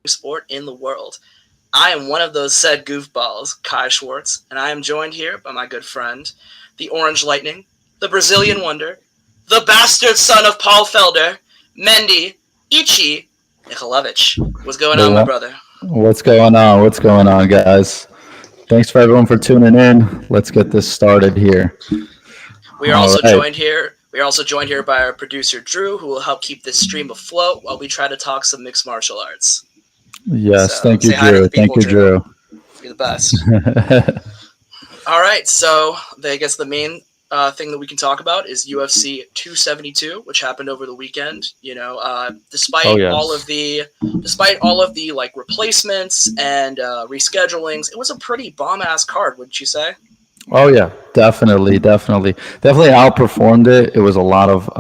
sport in the world. I am one of those said goofballs, Kai Schwartz, and I am joined here by my good friend, the Orange Lightning, the Brazilian Wonder, the bastard son of Paul Felder, Mendy Ichi Nikolovic. What's going on, my brother? What's going on? What's going on, guys? Thanks for everyone for tuning in. Let's get this started here. We are also joined here. We are also joined here by our producer Drew, who will help keep this stream afloat while we try to talk some mixed martial arts. Yes, thank you, Drew. Thank you, Drew. You're the best. All right, so I guess the main thing that we can talk about is UFC 272, which happened over the weekend. Despite all of the like replacements and reschedulings, it was a pretty bomb-ass card, wouldn't you say? Oh yeah, definitely outperformed it. It was a lot of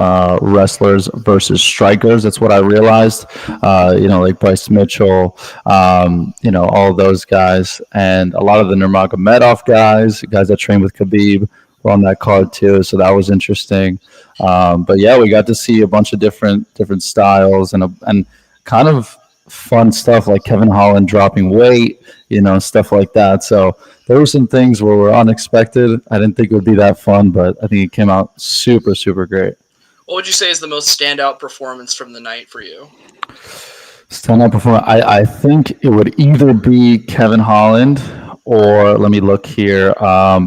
wrestlers versus strikers. That's what I realized. Like Bryce Mitchell, all those guys, and a lot of the Nurmagomedov guys that train with Khabib were on that card too. So that was interesting. But yeah, we got to see a bunch of different styles and kind of fun stuff like Kevin Holland dropping weight, stuff like that. So there were some things where were unexpected. I didn't think it would be that fun, but I think it came out super, super great. What would you say is the most standout performance from the night for you? Standout performance, I think it would either be Kevin Holland or, let me look here,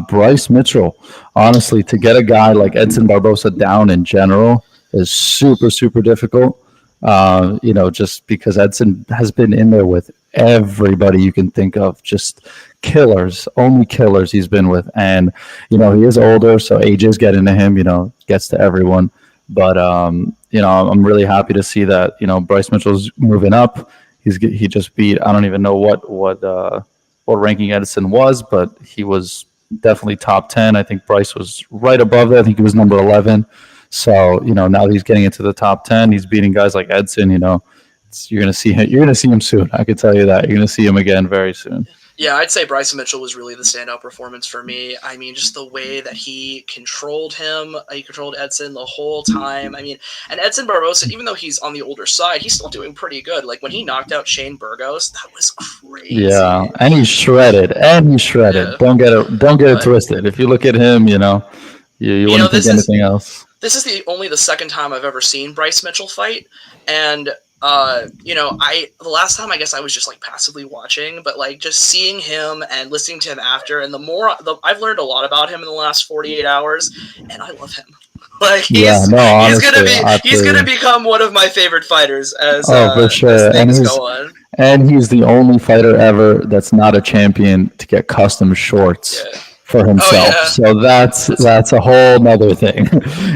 Bryce Mitchell. Honestly, to get a guy like Edson Barbosa down in general is super, super difficult. Just because Edson has been in there with everybody you can think of, just killers, only killers he's been with. And, he is older, so age is getting to him, gets to everyone. But, I'm really happy to see that, Bryce Mitchell's moving up. He just beat, I don't even know what ranking Edson was, but he was definitely top 10. I think Bryce was right above it. I think he was number 11. So, now that he's getting into the top 10, he's beating guys like Edson, you're going to see him. You're going to see him soon. I can tell you that. You're going to see him again very soon. Yeah, I'd say Bryce Mitchell was really the standout performance for me. I mean, just the way that he controlled him. He controlled Edson the whole time. I mean, and Edson Barbosa, even though he's on the older side, he's still doing pretty good. Like, when he knocked out Shane Burgos, that was crazy. Yeah, and he's shredded. Yeah. Don't get it twisted. If you look at him, you wouldn't think anything else. This is the second time I've ever seen Bryce Mitchell fight, and the last time I guess I was just like passively watching, but like just seeing him and listening to him after, and I've learned a lot about him in the last 48 hours, and I love him. Like he's gonna become one of my favorite fighters as for sure. As things go on. And he's the only fighter ever that's not a champion to get custom shorts. Yeah. For himself, so that's a whole nother thing.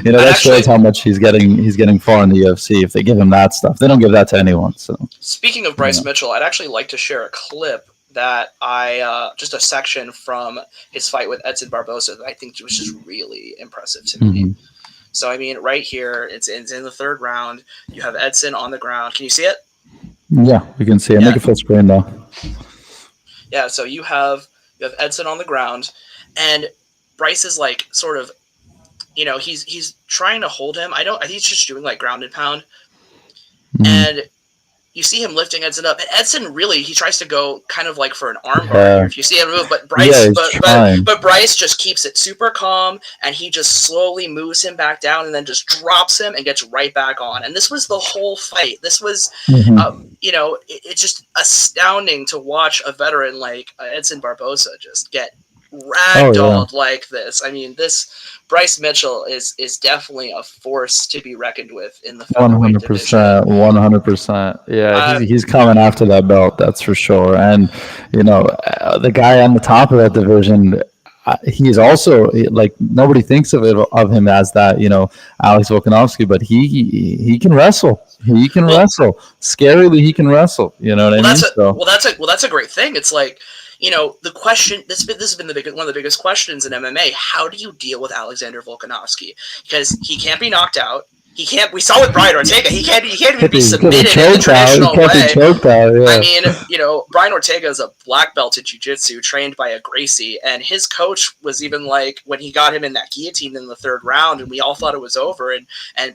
That shows how much he's getting far in the UFC. If they give him that stuff, they don't give that to anyone. So speaking of Bryce Mitchell, I'd actually like to share a clip that just a section from his fight with Edson Barbosa that I think was just really impressive to me. Mm-hmm. So I mean, right here, it's in the third round. You have Edson on the ground. Can you see it? Yeah, we can see it. Make it full screen though. Yeah, so you have Edson on the ground. And Bryce is like sort of, he's trying to hold him. I think he's just doing like ground and pound. Mm-hmm. And you see him lifting Edson up. And Edson really, he tries to go kind of like for an arm bar if you see him move. But Bryce, but Bryce just keeps it super calm, and he just slowly moves him back down and then just drops him and gets right back on. And this was the whole fight. This was, it's just astounding to watch a veteran like Edson Barbosa just get ragdolled like this. I mean, this Bryce Mitchell is definitely a force to be reckoned with in the featherweight division. 100%. Yeah, he's coming after that belt, that's for sure. And the guy on the top of that division, he's also like, nobody thinks of him as that, Alex Volkonovsky, but he can wrestle. He can wrestle. Scarily, he can wrestle. You know what I mean? That's a great thing. It's like, the question, this has been one of the biggest questions in MMA. How do you deal with Alexander Volkonovsky? Because he can't be knocked out. He can't. We saw with Brian Ortega. He can't even be submitted in the choked out. traditional He can't be way. choked out, yeah. I mean, you know, Brian Ortega is a black belt in jiu-jitsu, trained by a Gracie, and his coach was even like, when he got him in that guillotine in the third round, and we all thought it was over,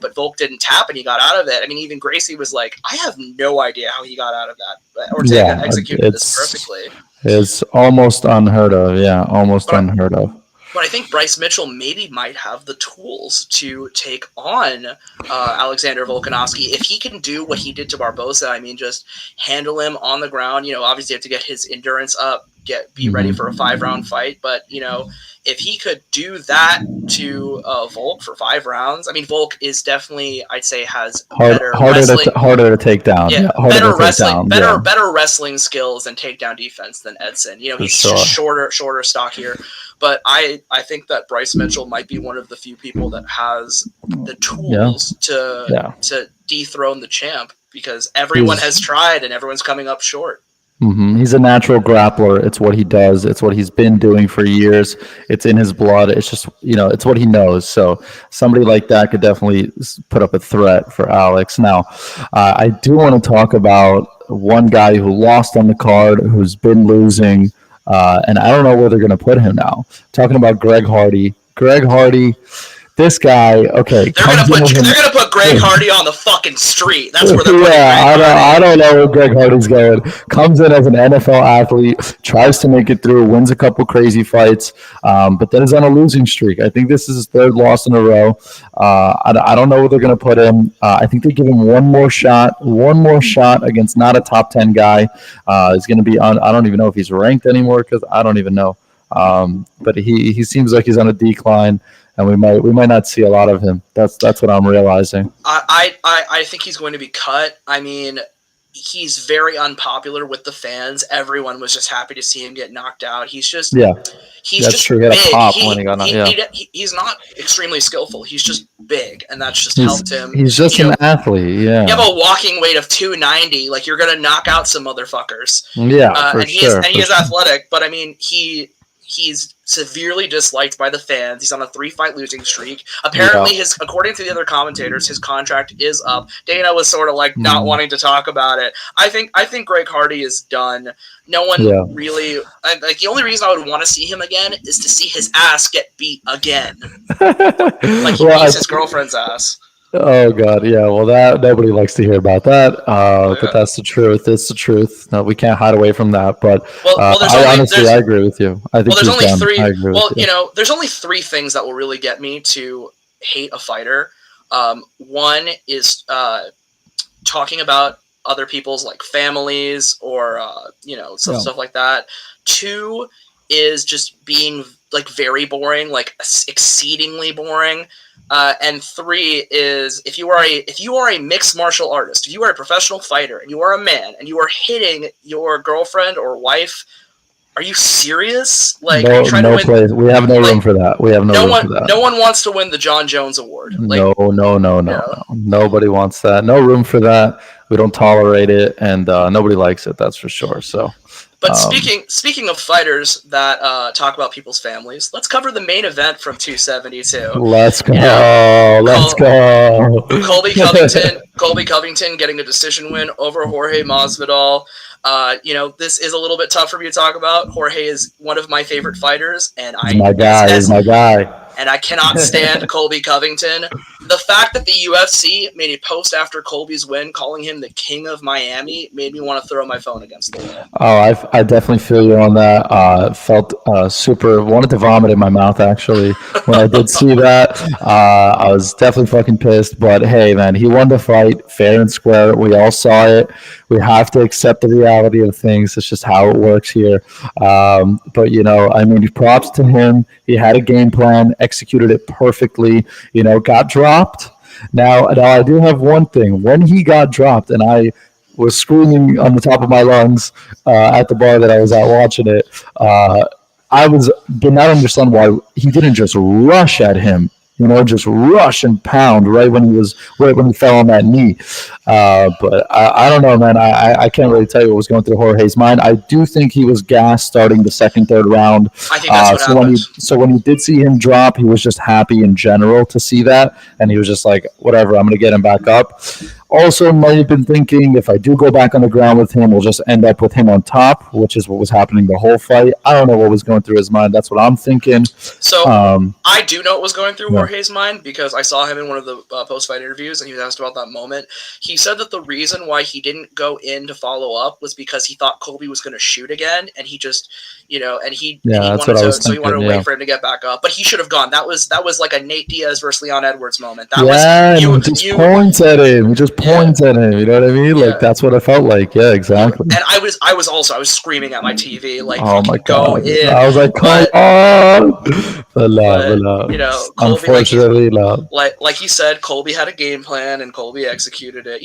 but Volk didn't tap and he got out of it. I mean, even Gracie was like, I have no idea how he got out of that. But Ortega executed this perfectly. It's almost unheard of. Yeah, unheard of. But I think Bryce Mitchell maybe might have the tools to take on Alexander Volkonovsky if he can do what he did to Barbosa. I mean, just handle him on the ground. You know, obviously you have to get his endurance up, be ready for a 5-round fight. But, you know, if he could do that to Volk for 5 rounds, I mean, Volk is definitely, I'd say, has better wrestling. Harder to take down. Yeah, better wrestling, better wrestling skills and takedown defense than Edson. You know, he's just shorter, stockier. But I think that Bryce Mitchell might be one of the few people that has the tools to dethrone the champ, because everyone has tried and everyone's coming up short. Mm-hmm. He's a natural grappler. It's what he does. It's what he's been doing for years. It's in his blood. It's just, you know, it's what he knows. So somebody like that could definitely put up a threat for Alex. Now, I do want to talk about one guy who lost on the card, who's been losing, and I don't know where they're going to put him now. Talking about Greg Hardy. This guy, okay. They're gonna put Greg Hardy on the fucking street. That's where they're putting Greg Hardy. I don't know where Greg Hardy's going. Comes in as an NFL athlete, tries to make it through, wins a couple crazy fights, but then is on a losing streak. I think this is his 3rd loss in a row. I don't know where they're going to put him. I think they give him one more shot against not a top 10 guy. He's going to be on. I don't even know if he's ranked anymore, because I don't even know. But he seems like he's on a decline. And we might not see a lot of him. That's what I'm realizing. I think he's going to be cut. I mean, he's very unpopular with the fans. Everyone was just happy to see him get knocked out. He's just He's just true. He had a pop when he got knocked. He's not extremely skillful. He's just big, and that's just helped him. He's just an athlete. Yeah. You have a walking weight of 290. Like, you're gonna knock out some motherfuckers. Yeah, and he is athletic, but I mean he's severely disliked by the fans. He's on a 3-fight losing streak. Apparently, according to the other commentators, his contract is up. Dana was sort of like not wanting to talk about it. I think Greg Hardy is done. No one really like. The only reason I would want to see him again is to see his ass get beat again, like he beats his girlfriend's ass. Oh God, yeah. Well, that nobody likes to hear about that, but that's the truth. It's the truth. No, we can't hide away from that. But I agree with you. I think there's only 3. There's only 3 things that will really get me to hate a fighter. One is talking about other people's like families or stuff like that. 2 is just being like very boring, like exceedingly boring. And 3 is if you are a mixed martial artist, if you are a professional fighter and you are a man and you are hitting your girlfriend or wife, are you serious? Like, are you trying to win? Place. We have no room for that. We have no room for that. No one wants to win the Jon Jones award. Like, no. Nobody wants that. No room for that. We don't tolerate it, and nobody likes it. That's for sure. So. But speaking of fighters that talk about people's families, let's cover the main event from 272. Let's go. Let's go. Colby Covington getting a decision win over Jorge Masvidal. This is a little bit tough for me to talk about. Jorge is one of my favorite fighters, and He's my guy. And I cannot stand Colby Covington. The fact that the UFC made a post after Colby's win calling him the king of Miami made me want to throw my phone against the wall. Oh, I definitely feel you on that. Felt wanted to vomit in my mouth, actually, when I did see that. I was definitely fucking pissed. But, hey, man, he won the fight fair and square. We all saw it. We have to accept the reality of things. It's just how it works here. But, props to him. He had a game plan, executed it perfectly, got dropped. Now, I do have one thing. When he got dropped, and I was screaming on the top of my lungs at the bar that I was at watching it, I did not understand why he didn't just rush at him, just rush and pound right when he fell on that knee. But I don't know, man. I can't really tell you what was going through Jorge's mind. I do think he was gassed starting the second, third round. I think that's what happened. When he did see him drop, he was just happy in general to see that, and he was just like, whatever, I'm going to get him back up. Also, might have been thinking, if I do go back on the ground with him, we'll just end up with him on top, which is what was happening the whole fight. I don't know what was going through his mind. That's what I'm thinking. So I do know what was going through Jorge's mind, because I saw him in one of the post-fight interviews, and he was asked about that moment. He said that the reason why he didn't go in to follow up was because he thought Colby was going to shoot again, and he just, and he wanted to wait for him to get back up. But he should have gone. That was like a Nate Diaz versus Leon Edwards moment. He just points at him. He just points at him. You know what I mean? Like, that's what it felt like. Yeah, exactly. And I was screaming at my TV, like, oh my God. Go in. I was like, come on. Colby, unfortunately, like you said, Colby had a game plan and Colby executed it.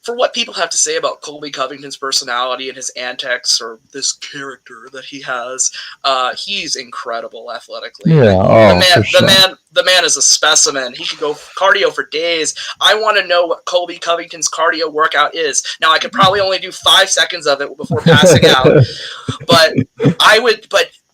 For what people have to say about Colby Covington's personality and his antics, or this character that he has, he's incredible athletically. Yeah, the man is a specimen. He could go cardio for days. I want to know what Colby Covington's cardio workout is. Now, I could probably only do 5 seconds of it before passing out, but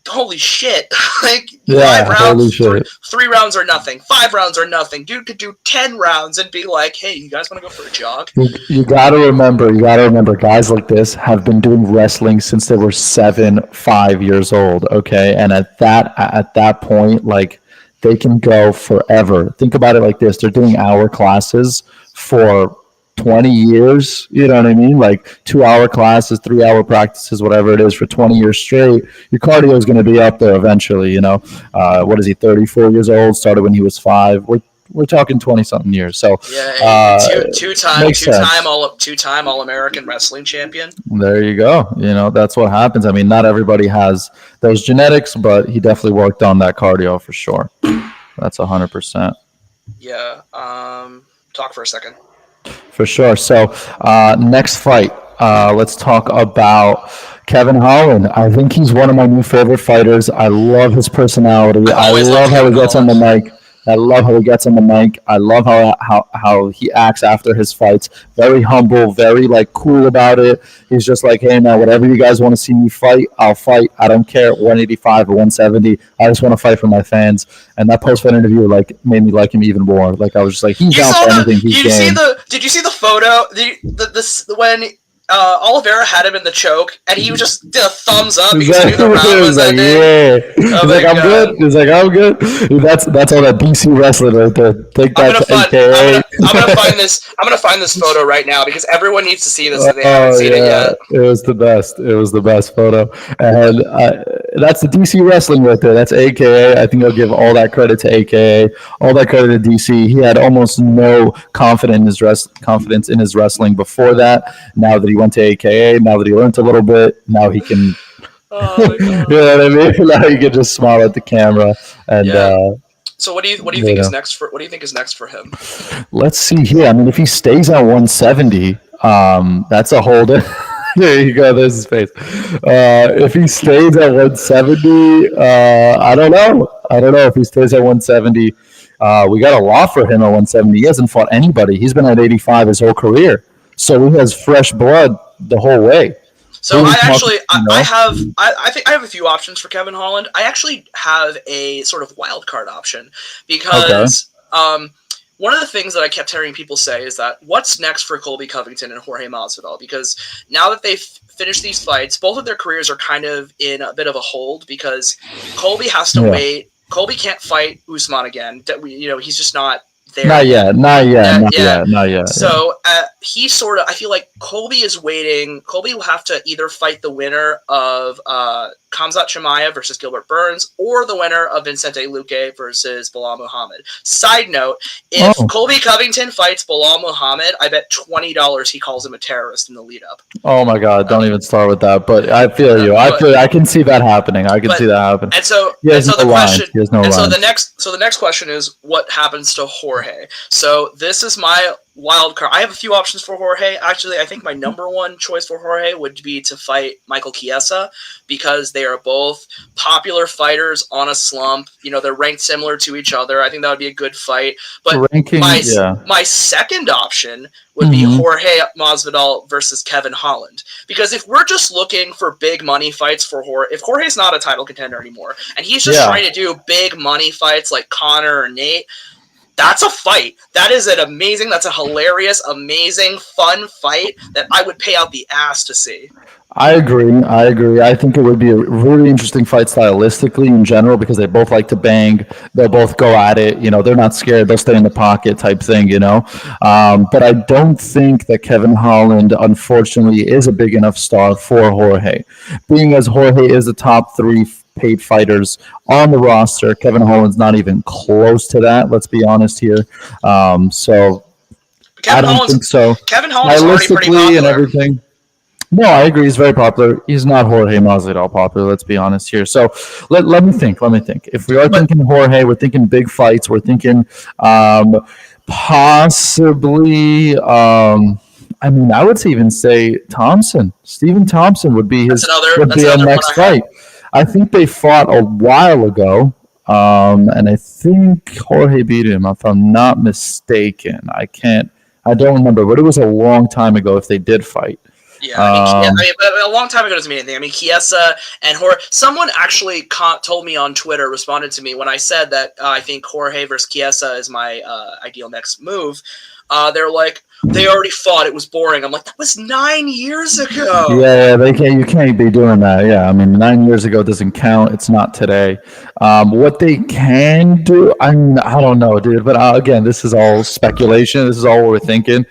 holy shit. Like, 5 rounds, 3 rounds are nothing. 5 rounds are nothing. Dude could do 10 rounds and be like, hey, you guys want to go for a jog? You gotta remember, guys like this have been doing wrestling since they were 5 years old, okay? And at that point, like, they can go forever. Think about it like this. They're doing hour classes for 20 years, you know what I mean? Like 2-hour classes, 3-hour practices, whatever it is, for 20 years straight. Your cardio is going to be up there eventually, What is he, 34 years old, started when he was 5. We're talking 20-something years. So two-time All-American wrestling champion. There you go. That's what happens. I mean, not everybody has those genetics, but he definitely worked on that cardio for sure. That's 100%. Yeah. Talk for a second. For sure. So next fight, let's talk about Kevin Holland. I think he's one of my new favorite fighters. I love his personality. I love how he gets on the mic. I love how he acts after his fights. Very humble, very cool about it. He's just like, hey, man, whatever you guys want to see me fight, I'll fight. I don't care, 185 or 170. I just want to fight for my fans. And that post-fight interview made me like him even more. Like, I was just like, he's down for anything. Did you see the photo? When Oliveira had him in the choke, and he just did a thumbs up because he knew the round was ending. I'm good. That's all that DC wrestling right there. Take that to AKA. I'm gonna find this photo right now, because everyone needs to see this if they haven't seen it yet. It was the best photo, and that's the DC wrestling right there. That's AKA. I think I'll give all that credit to AKA, all that credit to DC. He had almost no confidence in his wrestling before that. Now that he went to AKA, now that he learned a little bit, now he can, you know what I mean? Now he can just smile at the camera. And so what do you think is next for? What do you think is next for him? Let's see here. I mean, if he stays at 170, that's a whole. There you go. There's his face. If he stays at 170, I don't know. If he stays at 170. We got a lot for him at 170. He hasn't fought anybody. He's been at 85 his whole career. So he has fresh blood the whole way. So I think I have a few options for Kevin Holland. I actually have a sort of wild card option, because one of the things that I kept hearing people say is that what's next for Colby Covington and Jorge Masvidal? Because now that they've finished these fights, both of their careers are kind of in a bit of a hold, because Colby has to wait. Colby can't fight Usman again. He's just not there. Not yet. So he sort of, I feel like Colby is waiting. Colby will have to either fight the winner of Khamzat Chimaev versus Gilbert Burns, or the winner of Vicente Luque versus Bilal Muhammad. Side note, if Colby Covington fights Bilal Muhammad, I bet $20 he calls him a terrorist in the lead up. Oh my God, don't even start with that. But I feel you. I can see that happening. And so the next question is, what happens to Jorge? Jorge. So this is my wild card. I have a few options for Jorge. Actually, I think my number one choice for Jorge would be to fight Michael Chiesa because they are both popular fighters on a slump. They're ranked similar to each other. I think that would be a good fight. But my second option would be Jorge Masvidal versus Kevin Holland. Because if we're just looking for big money fights for Jorge, if Jorge's not a title contender anymore, and he's just trying to do big money fights like Conor or Nate, that's a fight. That's a hilarious, amazing, fun fight that I would pay out the ass to see. I agree. I think it would be a really interesting fight stylistically in general because they both like to bang. They'll both go at it. They're not scared. They'll stay in the pocket type thing, But I don't think that Kevin Holland, unfortunately, is a big enough star for Jorge. Being as Jorge is the top 3 paid fighters on the roster, Kevin Holland's not even close to that. Let's be honest here. So I don't think so. Kevin Holland's already pretty popular. And everything. No, I agree. He's very popular. He's not Jorge Masvidal popular. Let's be honest here. So let me think. If we are thinking Jorge, we're thinking big fights. We're thinking possibly. I would even say Thompson. Stephen Thompson would be our next fight. I think they fought a while ago, and I think Jorge beat him, if I'm not mistaken. I don't remember, but it was a long time ago if they did fight. Yeah, but a long time ago doesn't mean anything. Chiesa and Jorge. Someone actually told me on Twitter, responded to me when I said that I think Jorge versus Chiesa is my ideal next move. They're like, they already fought. It was boring. I'm like, that was 9 years ago. Yeah, you can't be doing that. Yeah, 9 years ago doesn't count. It's not today. What they can do, I don't know, dude. But again, this is all speculation. This is all we're thinking.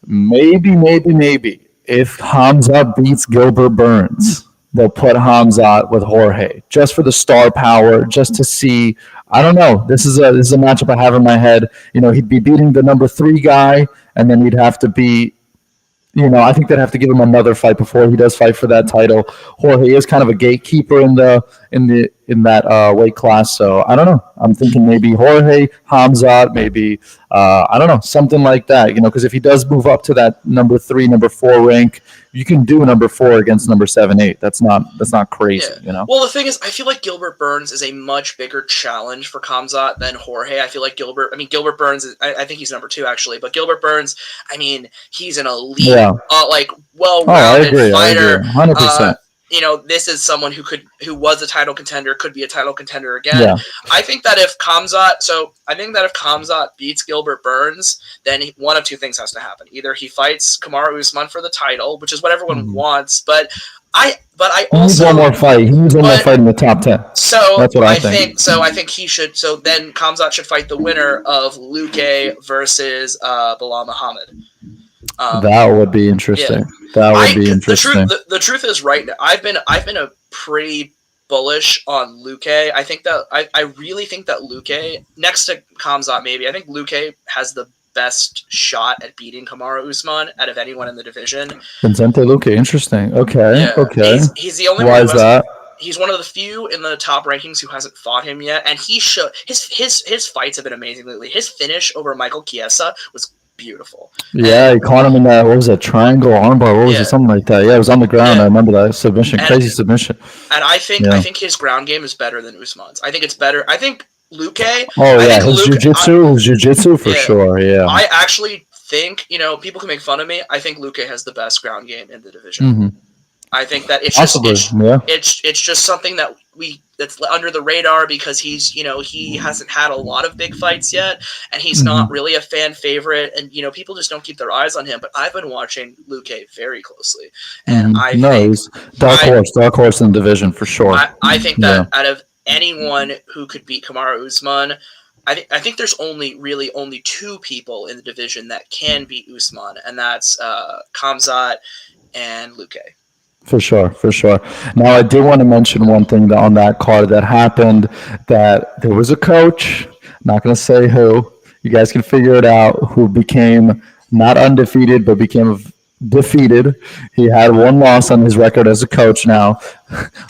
Maybe. If Hamzat beats Gilbert Burns, they'll put Hamzat with Jorge just for the star power, just to see. I don't know. This is a matchup I have in my head. He'd be beating the number 3 guy, and then he'd have to be. I think they'd have to give him another fight before he does fight for that title. Jorge is kind of a gatekeeper in that weight class, so I don't know. I'm thinking maybe Jorge, Hamzat, maybe I don't know, something like that. Because if he does move up to that number 3, number 4 rank, you can do number 4 against number 7, 8. That's not crazy. Yeah. Well, the thing is, I feel like Gilbert Burns is a much bigger challenge for Hamzat than Jorge. I feel like Gilbert Burns is, I think he's number 2 actually, but Gilbert Burns, he's an elite, well-rounded fighter. 100%. This is someone who was a title contender, could be a title contender again. Yeah. I think that if Hamzat beats Gilbert Burns, then one of two things has to happen. Either he fights Kamaru Usman for the title, which is what everyone wants, but I also needs one more fight. He needs one more fight in the top 10. So that's what I think. So I think he should. So then Hamzat should fight the winner of Luque versus Bilal Muhammad. That would be interesting. Yeah. That would be interesting. The truth is, right now, I've been a pretty bullish on Luque. I think that I really think that Luque, next to Hamzat, maybe I think Luque has the best shot at beating Kamaru Usman out of anyone in the division. Vincente Luque, interesting. Okay, yeah. Okay. He's the only. Why is that? He's one of the few in the top rankings who hasn't fought him yet, and he showed his fights have been amazing lately. His finish over Michael Chiesa was beautiful. Yeah, he caught him in that, what was that, triangle armbar? What was it? Something like that. Yeah, it was on the ground. Yeah. I remember that submission, crazy submission. And I think his ground game is better than Usman's. I think it's better. I think Luque. Oh yeah, his jiu-jitsu for sure. Yeah. I actually think, people can make fun of me. I think Luque has the best ground game in the division. Mm-hmm. I think that it's just something that that's under the radar because he's, he hasn't had a lot of big fights yet, and he's not really a fan favorite, and people just don't keep their eyes on him. But I've been watching Luque very closely, and he's dark horse in the division for sure. I think that out of anyone who could beat Kamaru Usman, I think there's only 2 people in the division that can beat Usman, and that's Hamzat and Luque. For sure. Now, I did want to mention one thing on that card that happened, that there was a coach, not going to say who, you guys can figure it out, who became not undefeated, but became defeated. He had 1 loss on his record as a coach now.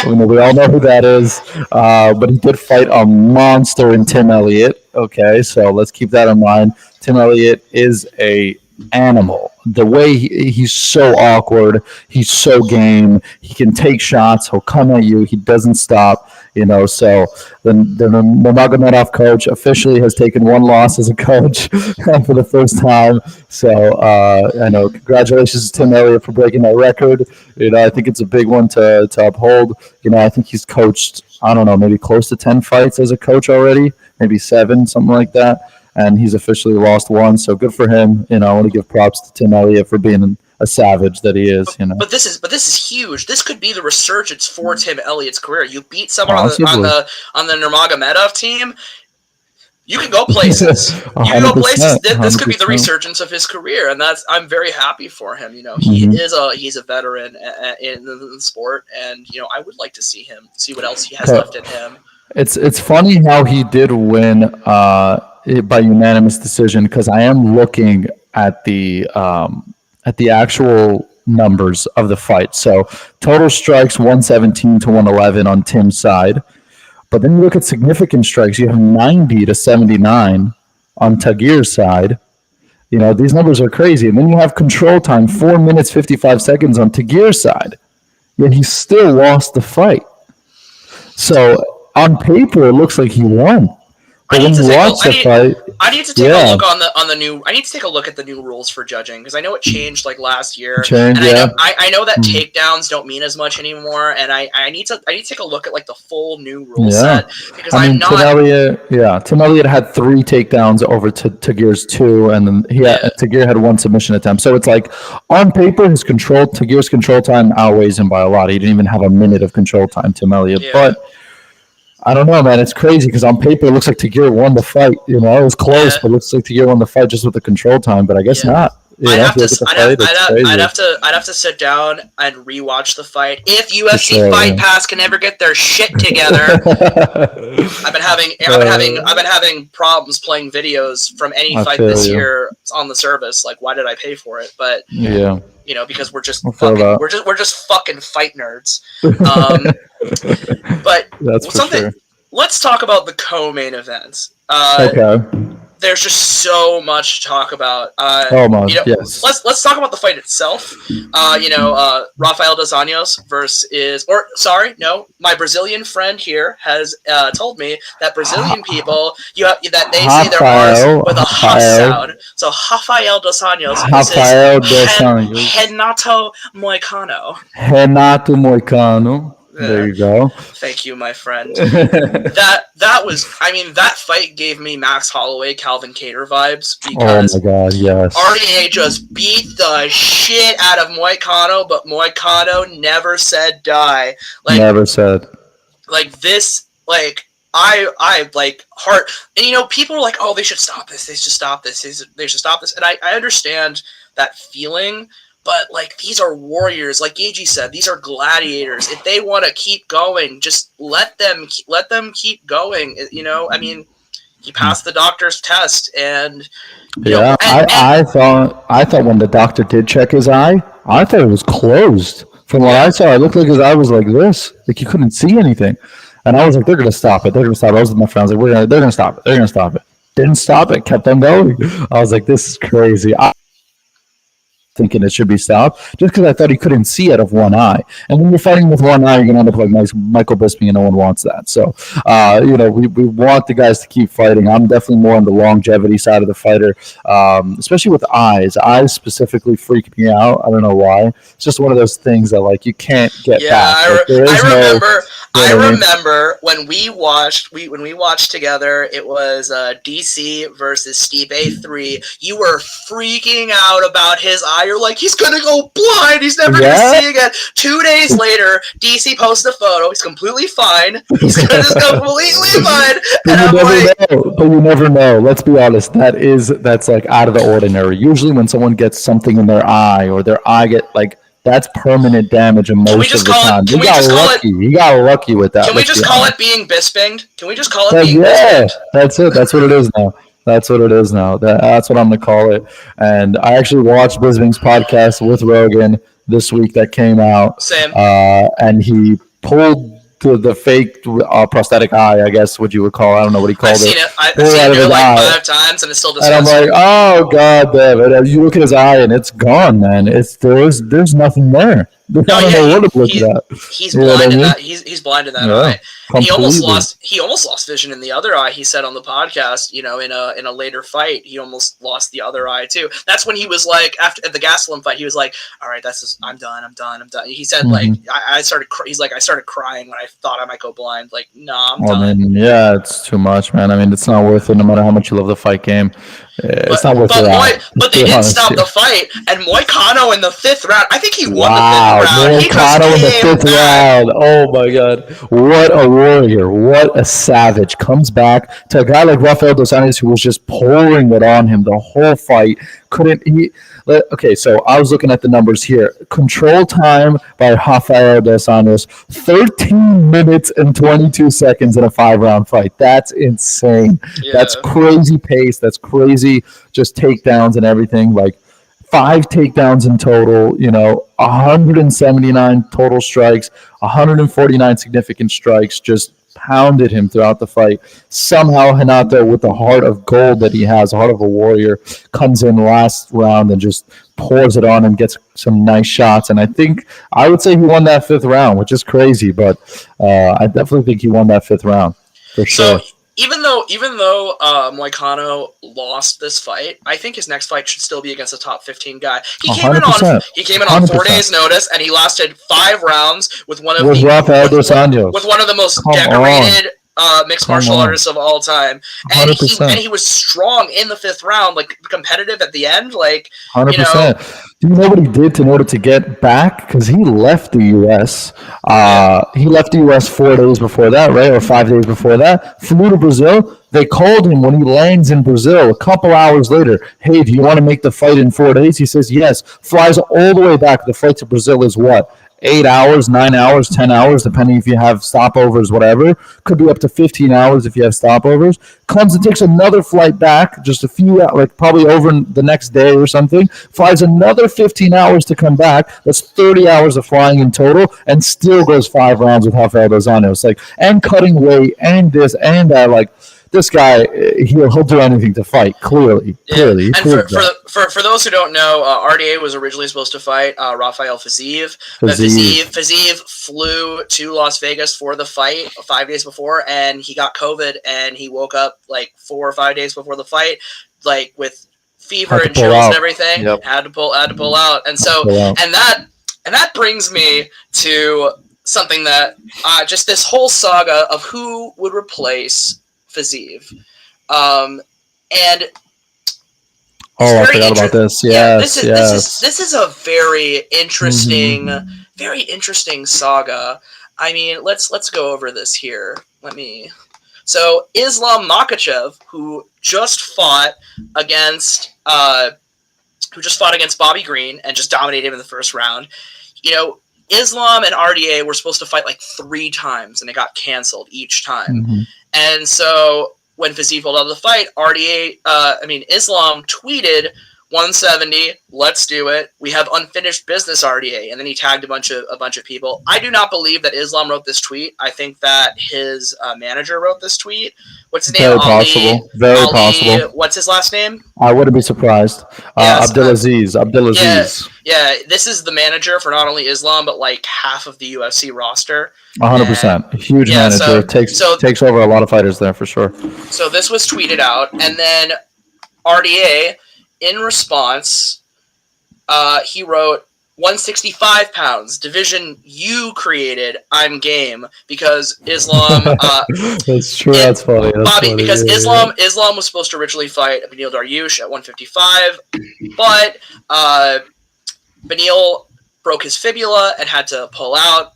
We all know who that is, but he did fight a monster in Tim Elliott. Okay, so let's keep that in mind. Tim Elliott is a animal. The way he's so awkward, he's so game. He can take shots. He'll come at you. He doesn't stop. So the Nurmagomedov coach officially has taken one loss as a coach for the first time. So I know, congratulations to Tim Elliott for breaking that record. I think it's a big one to uphold. I think he's coached, I don't know, maybe close to 10 fights as a coach already, maybe 7, something like that. And he's officially lost one. So good for him. I want to give props to Tim Elliott for being a savage that he is. But this is huge. This could be the resurgence for Tim Elliott's career. You beat someone on the Nurmagomedov team. You can go places. You can go places. This could be the resurgence of his career, and I'm very happy for him. He's a veteran in the sport, and I would like to see what else he has left in him. It's funny how he did win by unanimous decision, because I am looking at the actual numbers of the fight. So total strikes 117 to 111 on Tim's side. But then you look at significant strikes, you have 90 to 79 on Tagir's side. These numbers are crazy. And then you have control time, 4 minutes, 55 seconds on Tagir's side. Yet he still lost the fight. So on paper, it looks like he won. But when you watch the fight, I need to take a look on the new. I need to take a look at the new rules for judging, because I know it changed like last year. I know that takedowns don't mean as much anymore, and I need to take a look at like the full new rule set, because Tim Elliott had 3 takedowns over Tagir's 2, and then Tagir had 1 submission attempt. So it's like on paper, Tagir's control time outweighs him by a lot. He didn't even have a minute of control time, Tim Elliott, but I don't know, man. It's crazy, because on paper it looks like Tagir won the fight. It was close, but it looks like Tagir won the fight just with the control time. But I guess not. I'd have to sit down and rewatch the fight. If UFC Fight Pass can ever get their shit together, I've been having problems playing videos from any fight this year on the service. Like, why did I pay for it? But because we're just fucking fight nerds. But let's talk about the co-main events. Okay. There's just so much to talk about. Yes. Let's talk about the fight itself. Rafael dos Anjos my Brazilian friend here has told me that Brazilian people that they say their R's with a H sound. So Rafael dos Anjos is Renato Moicano. Renato Moicano. There you go. Thank you, my friend. That fight gave me Max Holloway, Calvin Kattar vibes, because oh my God, yes. RDA just beat the shit out of Moicano, but Moicano never said die. Never said. Like this, I like heart, and people are like, oh, they should stop this. They should stop this. They should stop this. And I understand that feeling. But, these are warriors. Like Gagey said, these are gladiators. If they want to keep going, just let them keep going. He passed the doctor's test, and I thought when the doctor did check his eye, I thought it was closed. From what I saw, it looked like his eye was like this, like you couldn't see anything. And I was like, they're gonna stop it. I was with my friends, like, they're gonna stop it. They're gonna stop it. Didn't stop it. Kept on going. I was like, this is crazy. Thinking it should be stopped, just because I thought he couldn't see out of one eye. And when you're fighting with one eye, you're going to end up like Michael Bisping, and no one wants that. So, we want the guys to keep fighting. I'm definitely more on the longevity side of the fighter, especially with eyes. Eyes specifically freak me out. I don't know why. It's just one of those things that, you can't get back. I remember when we watched together, it was DC versus Stipe 3. You were freaking out about his eye. You're like, he's gonna go blind. He's never gonna see again. 2 days later, DC posts a photo. He's completely fine. He's just completely fine. But you never know. Let's be honest. That's out of the ordinary. Usually, when someone gets something in their eye, or their eye that's permanent damage, and most of the time. He got lucky with that. Can we just call it being bispinged? Can we just call it being bispinged? That's it. That's what it is now. That's what it is now. That's what I'm going to call it. And I actually watched Bisping's podcast with Rogan this week that came out. Same. And he pulled the fake prosthetic eye, I guess what you would call. I don't know what he called it. I've seen it like 5 times, and it's still disgusting. And I'm like, oh god damn it! You look at his eye, and it's gone, man. There's nothing there. I don't know what to look at. He's blind in that. He's blind in that eye. And he almost lost vision in the other eye. He said on the podcast, in a later fight, he almost lost the other eye too. That's when he was like, after the Gastelum fight, he was like, all right, I'm done. He said I started crying when I thought I might go blind. Like, nah, I'm done. Man, yeah, it's too much, man. I mean, it's not worth it. No matter how much you love the fight game, it's not worth it. But they didn't stop the fight, and Moicano in the 5th round. I think he won the 5th round. Moicano in the 5th round. Oh my god, what a warrior! What a savage! Comes back to a guy like Rafael dos Anjos, who was just pouring it on him the whole fight. Okay, so I was looking at the numbers here. Control time by Rafael dos Anjos, 13 minutes and 22 seconds in a 5-round fight. That's insane. Yeah. That's crazy pace. That's crazy just takedowns and everything. Like 5 takedowns in total, 179 total strikes, 149 significant strikes, just pounded him throughout the fight. Somehow Renato, with the heart of gold that he has, the heart of a warrior, comes in last round and just pours it on and gets some nice shots. And I would say he won that 5th round, which is crazy, but I definitely think he won that 5th round for sure. So even though Moicano lost this fight, I think his next fight should still be against a top 15 guy. He came in on 4 days' notice, and he lasted 5 rounds with one of the most decorated mixed martial artists of all time, and he was strong in the 5th round, like competitive at the end, like 100%. Do you know what he did in order to get back? Because he left the U.S. He left the U.S. 4 days before that, right, or 5 days before that. Flew to Brazil. They called him when he lands in Brazil a couple hours later. Hey, do you want to make the fight in 4 days? He says yes. Flies all the way back. The flight to Brazil is what? 8 hours, 9 hours, 10 hours, depending if you have stopovers, whatever. Could be up to 15 hours if you have stopovers. Comes and takes another flight back, just a few, like probably over the next day or something. Flies another 15 hours to come back. That's 30 hours of flying in total, and still goes 5 rounds with Rafael dos Anjos. And cutting weight, and this, and that, this guy, he'll do anything to fight, clearly. Yeah. And for those who don't know, RDA was originally supposed to fight Rafael Fiziev. Fiziev flew to Las Vegas for the fight 5 days before, and he got COVID, and he woke up 4 or 5 days before the fight, with fever and chills and everything. Yep. Had to pull out. And so, and that brings me to something that, just this whole saga of who would replace Fiziev. And I forgot about this. Yes, this is a very interesting, very interesting saga. I mean, let's go over this here. So Islam Makhachev, who just fought against Bobby Green and just dominated him in the first round. Islam and RDA were supposed to fight 3 times, and it got canceled each time. And so when Fiziev pulled out of the fight, Islam tweeted 170, let's do it. We have unfinished business, RDA. And then he tagged a bunch of people. I do not believe that Islam wrote this tweet. I think that his manager wrote this tweet. What's his name? Very possible. What's his last name? I wouldn't be surprised. Abdulaziz. Yeah, this is the manager for not only Islam, but half of the UFC roster. 100%. Huge manager. Takes over a lot of fighters there for sure. So this was tweeted out, and then RDA, in response, he wrote, 165 pounds, division you created, I'm game, because Islam... that's true, that's funny. Because Islam was supposed to originally fight Beneil Dariush at 155, but Beneil broke his fibula and had to pull out,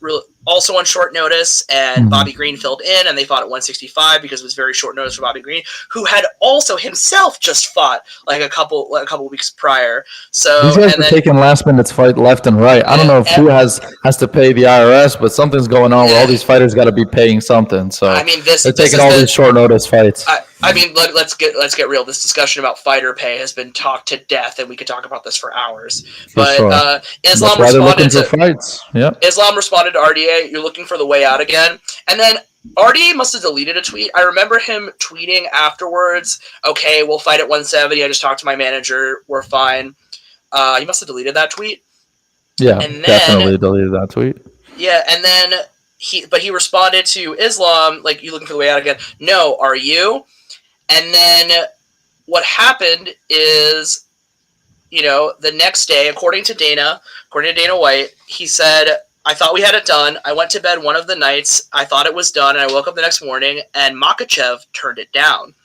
also on short notice, and Bobby Green filled in, and they fought at 165 because it was very short notice for Bobby Green, who had also himself just fought a couple weeks prior. So these guys are taking last minute fight left and right. I don't know if who has to pay the IRS, but something's going on where all these fighters got to be paying something. So they're taking all these short notice fights. I mean, let's get real. This discussion about fighter pay has been talked to death, and we could talk about this for hours. But Islam responded to fights. Yep. Islam responded to RDA. You're looking for the way out again, and then RDA must have deleted a tweet. I remember him tweeting afterwards. Okay, we'll fight at 170. I just talked to my manager. We're fine. He must have deleted that tweet. Yeah, and then, definitely deleted that tweet. Yeah, and then he responded to Islam like, "You looking for the way out again?" No, are you? And then what happened is, the next day, according to Dana White, he said, "I thought we had it done. I went to bed one of the nights. I thought it was done, and I woke up the next morning, and Makhachev turned it down."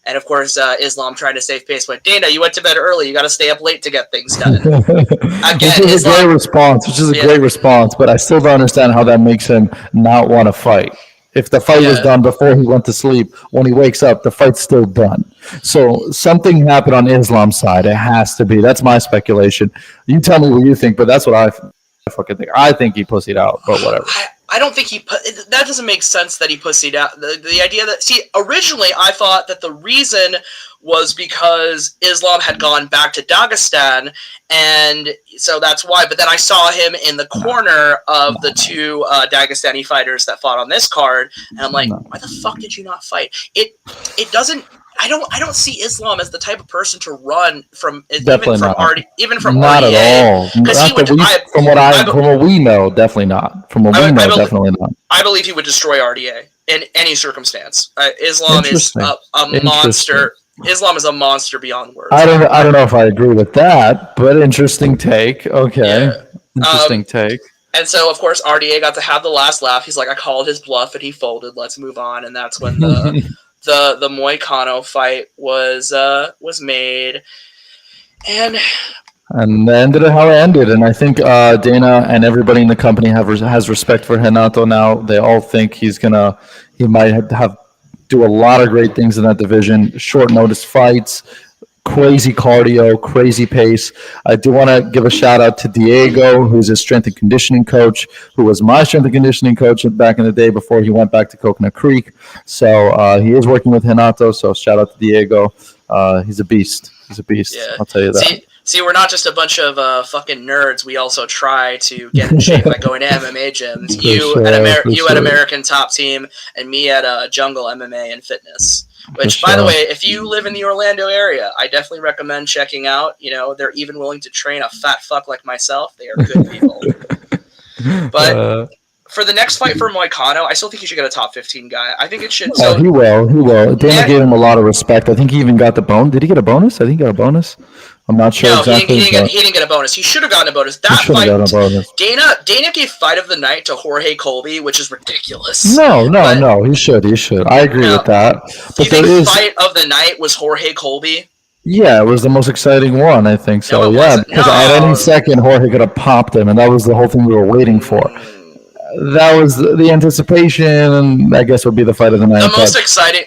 And of course, Islam trying to save face, but Dana, you went to bed early. You got to stay up late to get things done. Again, which is a great response, but I still don't understand how that makes him not want to fight. If the fight was done before he went to sleep, when he wakes up, the fight's still done. So something happened on Islam's side. It has to be. That's my speculation. You tell me what you think, but that's what I fucking think. I think he pussied out, but whatever. I don't think that doesn't make sense that he pussied out. The idea that, originally I thought that the reason was because Islam had gone back to Dagestan, and so that's why. But then I saw him in the corner of the two Dagestani fighters that fought on this card, and I'm like, why the fuck did you not fight? It doesn't. I don't see Islam as the type of person to run from definitely even from not RDA, at all. From what we know, definitely not. From what we know, definitely not. I believe he would destroy RDA in any circumstance. Islam is a monster. Islam is a monster beyond words. I don't know if I agree with that, but interesting take. Okay, yeah. Interesting take. And so, of course, RDA got to have the last laugh. He's like, I called his bluff, and he folded. Let's move on. And that's when the Moicano fight was made, and ended how it ended. And I think Dana and everybody in the company has respect for Renato now. They all think he might have do a lot of great things in that division. Short notice fights, crazy cardio, crazy pace. I do want to give a shout out to Diego, who's his strength and conditioning coach, who was my strength and conditioning coach back in the day before he went back to Coconut Creek. So he is working with Renato. So shout out to Diego. He's a beast. Yeah. I'll tell you that. See, we're not just a bunch of fucking nerds. We also try to get in shape by going to MMA gyms. You at American Top Team, and me at Jungle MMA and Fitness. Which, by the way, if you live in the Orlando area, I definitely recommend checking out. They're even willing to train a fat fuck like myself. They are good people. But for the next fight for Moicano, I still think he should get a top 15 guy. I think it should. So, he will. Dana gave him a lot of respect. I think he even got the bonus. Did he get a bonus? I think he got a bonus. I'm not sure exactly. He didn't get a bonus. He should have gotten a bonus. Dana gave fight of the night to Jorge Colby, which is ridiculous. No. He should. I agree with that. But fight of the night was Jorge Colby? Yeah, it was the most exciting one, I think so. Because at any second, Jorge could have popped him, and that was the whole thing we were waiting for. That was the anticipation, and I guess would be the fight of the night. The most exciting,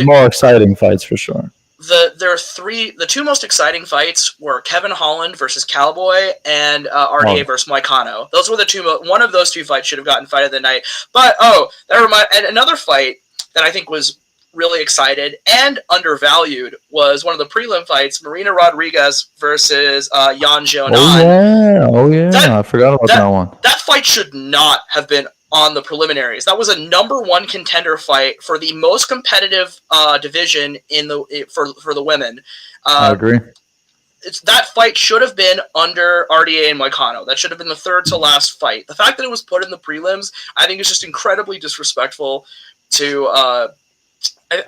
more exciting fights for sure. The two most exciting fights were Kevin Holland versus Cowboy and RDA versus Moicano. Those were the two. One of those two fights should have gotten fight of the night. But and another fight that I think was really excited and undervalued was one of the prelim fights: Marina Rodriguez versus Jon Jones. Oh yeah, I forgot about that one. That fight should not have been on the preliminaries. That was a number one contender fight for the most competitive division for the women. I agree. That fight should have been under RDA and Moicano. That should have been the third to last fight. The fact that it was put in the prelims, I think, is just incredibly disrespectful to.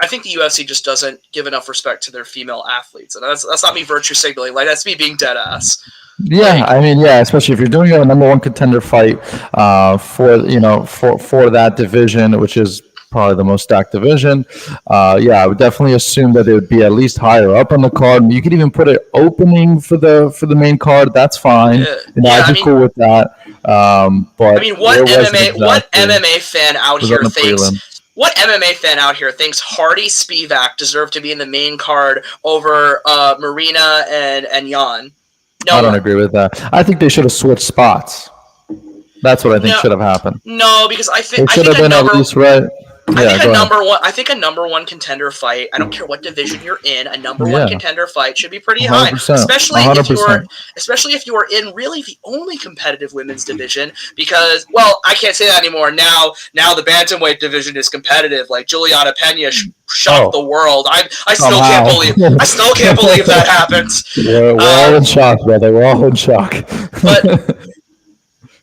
I think the UFC just doesn't give enough respect to their female athletes, and that's not me virtue signaling. Like, that's me being dead ass. Yeah, especially if you're doing a number one contender fight for that division, which is probably the most stacked division. I would definitely assume that they would be at least higher up on the card. You could even put it opening for the main card. That's fine. I'd be cool with that. But what MMA fan out here thinks? What MMA fan out here thinks Hardy Spivak deserved to be in the main card over Marina and Jan? No, I don't agree with that. I think they should have switched spots. That's what I think should have happened. No, because I think it should have been at least right. I think a number one contender fight. I don't care what division you're in. A number one contender fight should be pretty high, especially 100%. If you are in really the only competitive women's division. Because, well, I can't say that anymore. Now the bantamweight division is competitive. Like Juliana Pena shocked the world. I still can't believe that happens. We're all in shock, brother. We're all in shock. But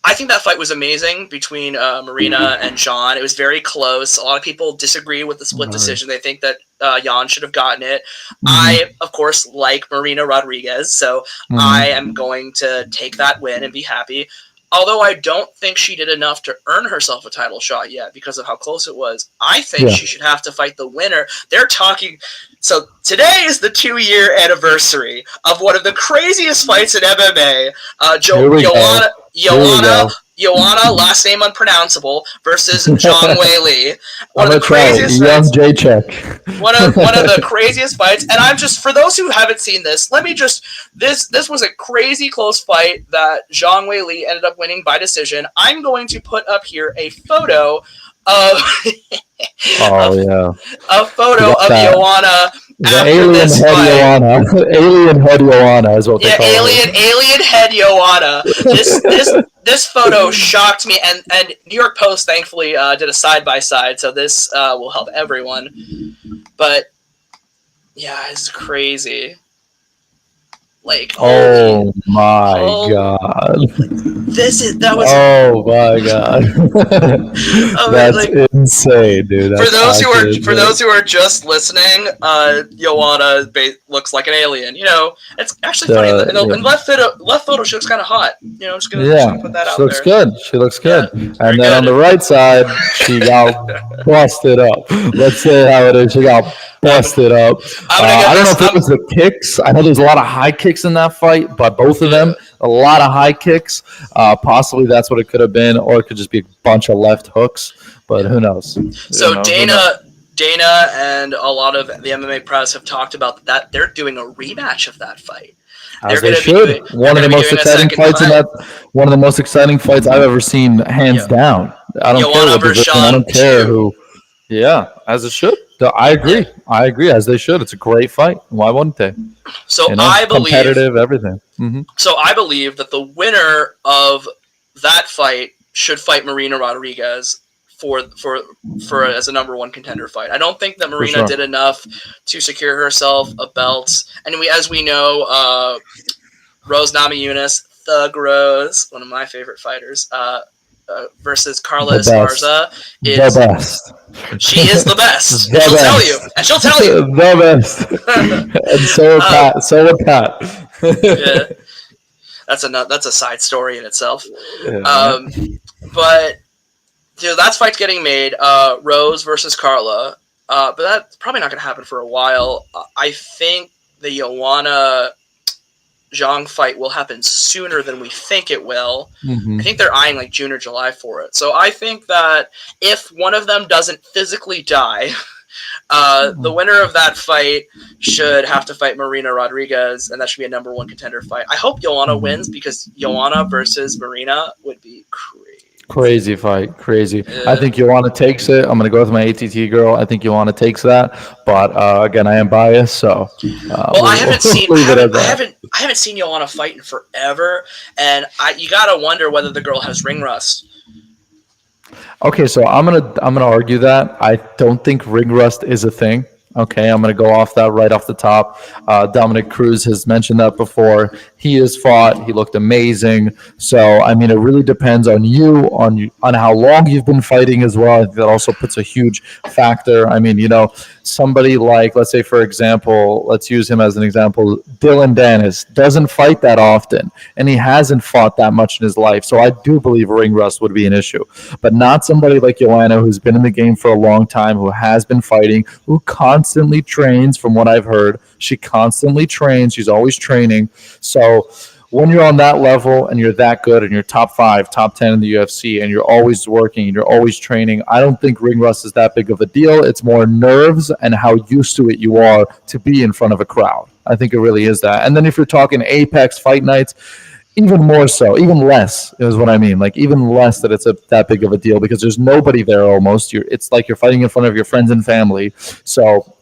I think that fight was amazing between Marina and Jon. It was very close. A lot of people disagree with the split decision. They think that Jon should have gotten it. I, of course, like Marina Rodriguez, so I am going to take that win and be happy. Although I don't think she did enough to earn herself a title shot yet because of how close it was. I think she should have to fight the winner. They're talking... So today is the 2-year anniversary of one of the craziest fights in MMA. Joanna, last name unpronounceable, versus Zhang Weili. One of the craziest fights. One of the craziest fights. And I'm just, for those who haven't seen this, this was a crazy close fight that Zhang Weili ended up winning by decision. I'm going to put up here a photo of a photo of Joanna. The alien head Joanna. Alien head Joanna is what they call it. Alien head Joanna. This photo shocked me, and New York Post thankfully did a side-by-side, so this will help everyone. But yeah, it's crazy. Like, oh my god! Oh my god! That's insane, dude. That's for those who are just listening, Joanna looks like an alien. You know, it's actually funny. In left photo, she looks kind of hot. You know, I'm just gonna put that out there. She looks good. And then on the right side, she got busted up. Let's say how it is. She got busted up. I don't know if it was the kicks. I know there's a lot of high kicks in that fight, but both of them, a lot of high kicks. Possibly that's what it could have been, or it could just be a bunch of left hooks, but who knows? So Dana and a lot of the MMA press have talked about that they're doing a rematch of that fight. As they should. One of the most exciting fights in that. One of the most exciting fights I've ever seen, hands down. I don't care what division. I don't care who. Yeah, as it should. I agree. I agree, as they should. It's a great fight. Why wouldn't they? So I believe competitive everything. Mm-hmm. So I believe that the winner of that fight should fight Marina Rodriguez for as a number one contender fight. I don't think that Marina did enough to secure herself a belt. And as we know, Rose Namajunas, Thug Rose, one of my favorite fighters, versus Carla Esparza is the best. She is the best. Tell you. And she'll tell you. The best. And so Pat. So Pat. Yeah. That's a side story in itself. Yeah. But dude, that fight's getting made. Rose versus Carla. But that's probably not going to happen for a while. I think the Joanna Zhang fight will happen sooner than we think it will. I think they're eyeing like June or July for it. So I think that if one of them doesn't physically die, the winner of that fight should have to fight Marina Rodriguez, and that should be a number one contender fight. I hope Joanna wins, because Joanna versus Marina would be crazy. Crazy fight, crazy. Yeah. I think Joanna takes it. I'm gonna go with my ATT girl. I think Joanna takes that, but again, I am biased, so. I haven't seen Joanna fight in forever, and you gotta wonder whether the girl has ring rust. Okay, so I'm gonna argue that I don't think ring rust is a thing. Okay, I'm going to go off that right off the top. Dominic Cruz has mentioned that before. He has fought. He looked amazing. So, I mean, it really depends on you, on how long you've been fighting as well. I think that also puts a huge factor. I mean, somebody like, let's say, for example, let's use him as an example, Dylan Dennis doesn't fight that often, and he hasn't fought that much in his life. So I do believe ring rust would be an issue. But not somebody like Joanna, who's been in the game for a long time, who has been fighting, who constantly trains, from what I've heard. She constantly trains. She's always training. So when you're on that level and you're that good and you're top 5, top 10 in the UFC, and you're always working and you're always training, I don't think ring rust is that big of a deal. It's more nerves and how used to it you are to be in front of a crowd. I think it really is that. And then if you're talking Apex fight nights, even more so, even less is what I mean. Like even less that it's that big of a deal because there's nobody there almost. It's like you're fighting in front of your friends and family. So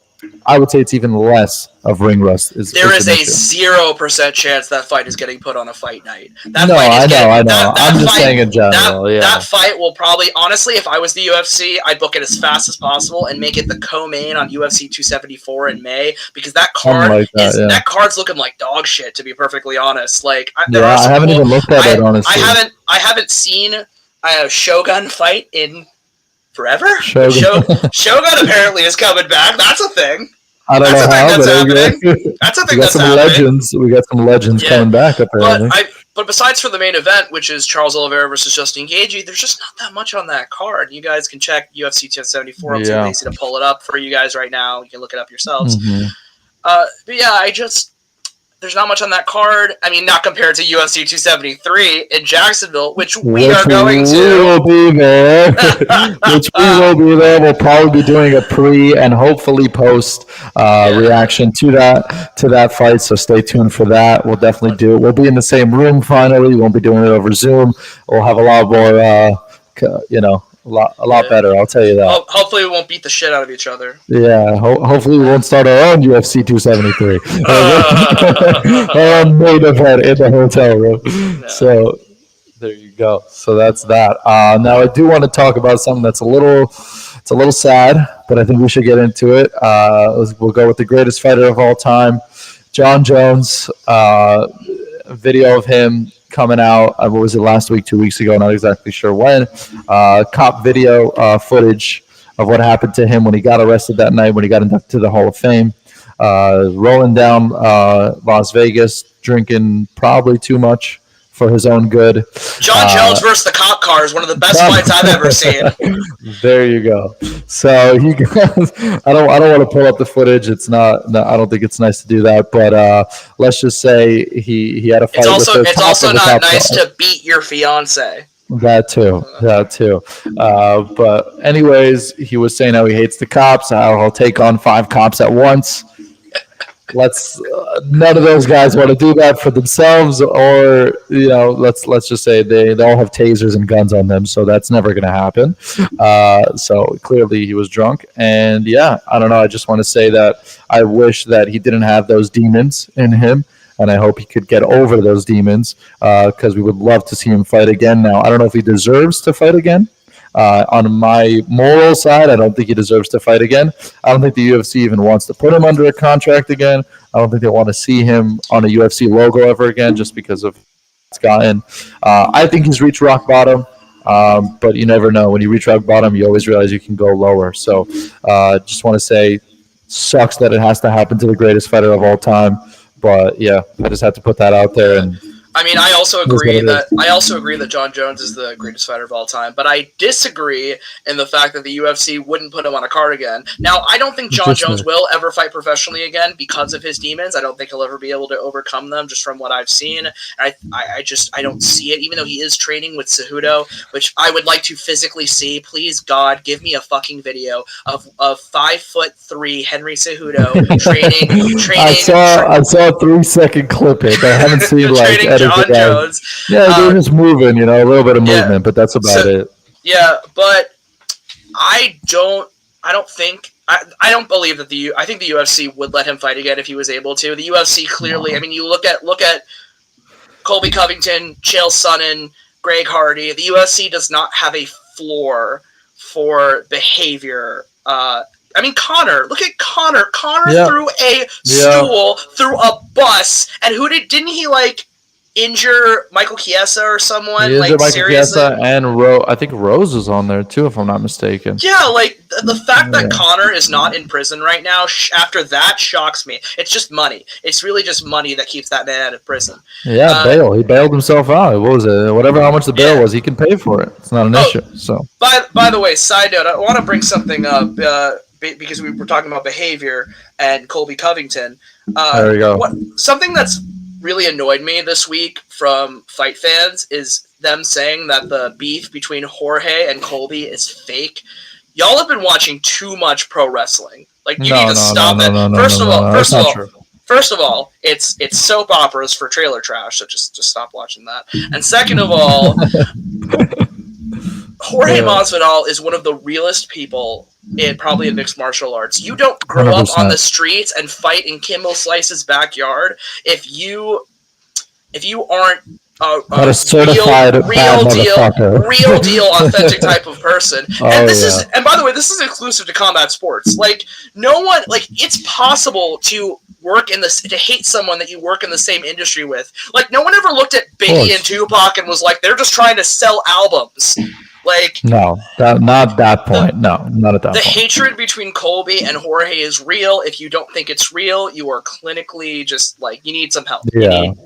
I would say it's even less of ring rust. There is a 0% chance that fight is getting put on a fight night. I know. I'm just saying in general. That fight will probably, honestly, if I was the UFC, I'd book it as fast as possible and make it the co-main on UFC 274 in May because that card's looking like dog shit. To be perfectly honest, like I haven't even looked at it honestly. I haven't seen a Shogun fight in forever. Shogun apparently is coming back. That's a thing. I don't know how, that's but happening. That's a thing that's happening. Legends. We got some legends coming back apparently. But besides for the main event, which is Charles Oliveira versus Justin Gaethje, there's just not that much on that card. You guys can check UFC 274. I'm too lazy to pull it up for you guys right now. You can look it up yourselves. Mm-hmm. But yeah, there's not much on that card. I mean, not compared to UFC 273 in Jacksonville, which we are going to. We will be there. Which we will be there. We'll probably be doing a pre and hopefully post reaction to that fight. So stay tuned for that. We'll definitely do it. We'll be in the same room finally. We won't be doing it over Zoom. We'll have a lot more, a lot better, I'll tell you that. Hopefully we won't beat the shit out of each other. Yeah, hopefully we won't start our own UFC 273. Our own main event in the hotel room. No. So there you go. So that's that. Now I do want to talk about something that's a little sad, but I think we should get into it. We'll go with the greatest fighter of all time, Jon Jones. A video of him coming out, what was it, last week, 2 weeks ago, not exactly sure when, cop video footage of what happened to him when he got arrested that night, when he got inducted to the Hall of Fame, rolling down Las Vegas, drinking probably too much for his own good. Jon Jones versus the cop car is one of the best fights I've ever seen. There you go. So he goes, I don't want to pull up the footage. It's not. No, I don't think it's nice to do that. But let's just say he had a fight. It's also not nice to beat your fiance. That too. But anyways, he was saying how he hates the cops. How he'll take on 5 cops at once. None of those guys want to do that for themselves, or let's just say they all have tasers and guns on them, so that's never going to happen. So clearly he was drunk, and I don't know. I just want to say that I wish that he didn't have those demons in him, and I hope he could get over those demons because we would love to see him fight again. Now I don't know if he deserves to fight again. On my moral side, I don't think he deserves to fight again. I don't think the UFC even wants to put him under a contract again. I don't think they want to see him on a UFC logo ever again just because of it's gotten. I think he's reached rock bottom, but you never know. When you reach rock bottom, you always realize you can go lower. So just want to say, sucks that it has to happen to the greatest fighter of all time. But I just had to put that out there. And I mean, I also agree that Jon Jones is the greatest fighter of all time, but I disagree in the fact that the UFC wouldn't put him on a card again. Now, I don't think Jon Jones will ever fight professionally again because of his demons. I don't think he'll ever be able to overcome them, just from what I've seen. I don't see it, even though he is training with Cejudo, which I would like to physically see. Please, God, give me a fucking video of 5'3" Henry Cejudo training. I saw a 3-second clip. I haven't seen like Jon Jones. Yeah, they're just moving, a little bit of movement, but that's about it. Yeah, but I don't believe that I think the UFC would let him fight again if he was able to. The UFC clearly, I mean, you look at Colby Covington, Chael Sonnen, Greg Hardy. The UFC does not have a floor for behavior. I mean, Conor. Look at Conor. Conor threw a stool through a bus, and didn't he injure Michael Chiesa or someone? Seriously? Chiesa and I think Rose is on there too, if I'm not mistaken. Yeah, the fact that Conor is not in prison right now, after that, shocks me. It's just money. It's really just money that keeps that man out of prison. Yeah, bail. He bailed himself out. What was it? Whatever, how much the bail was, he can pay for it. It's not an issue. So. By the way, side note, I want to bring something up because we were talking about behavior and Colby Covington. There you go. Something that's really annoyed me this week from fight fans is them saying that the beef between Jorge and Colby is fake. Y'all have been watching too much pro wrestling. You need to stop it. First of all, First of all, it's soap operas for trailer trash, so just stop watching that. And second of all, Jorge Masvidal is one of the realest people in mixed martial arts. You don't grow 100%. Up on the streets and fight in Kimbo Slice's backyard if you aren't a certified real deal, authentic type of person. And by the way, this is exclusive to combat sports. Like, no one, like, it's possible to hate someone that you work in the same industry with. Like, no one ever looked at Biggie and Tupac and was like, they're just trying to sell albums. Like, no, not that point. No, not at that point. The hatred between Colby and Jorge is real. If you don't think it's real, you are clinically just like, you need some help. You need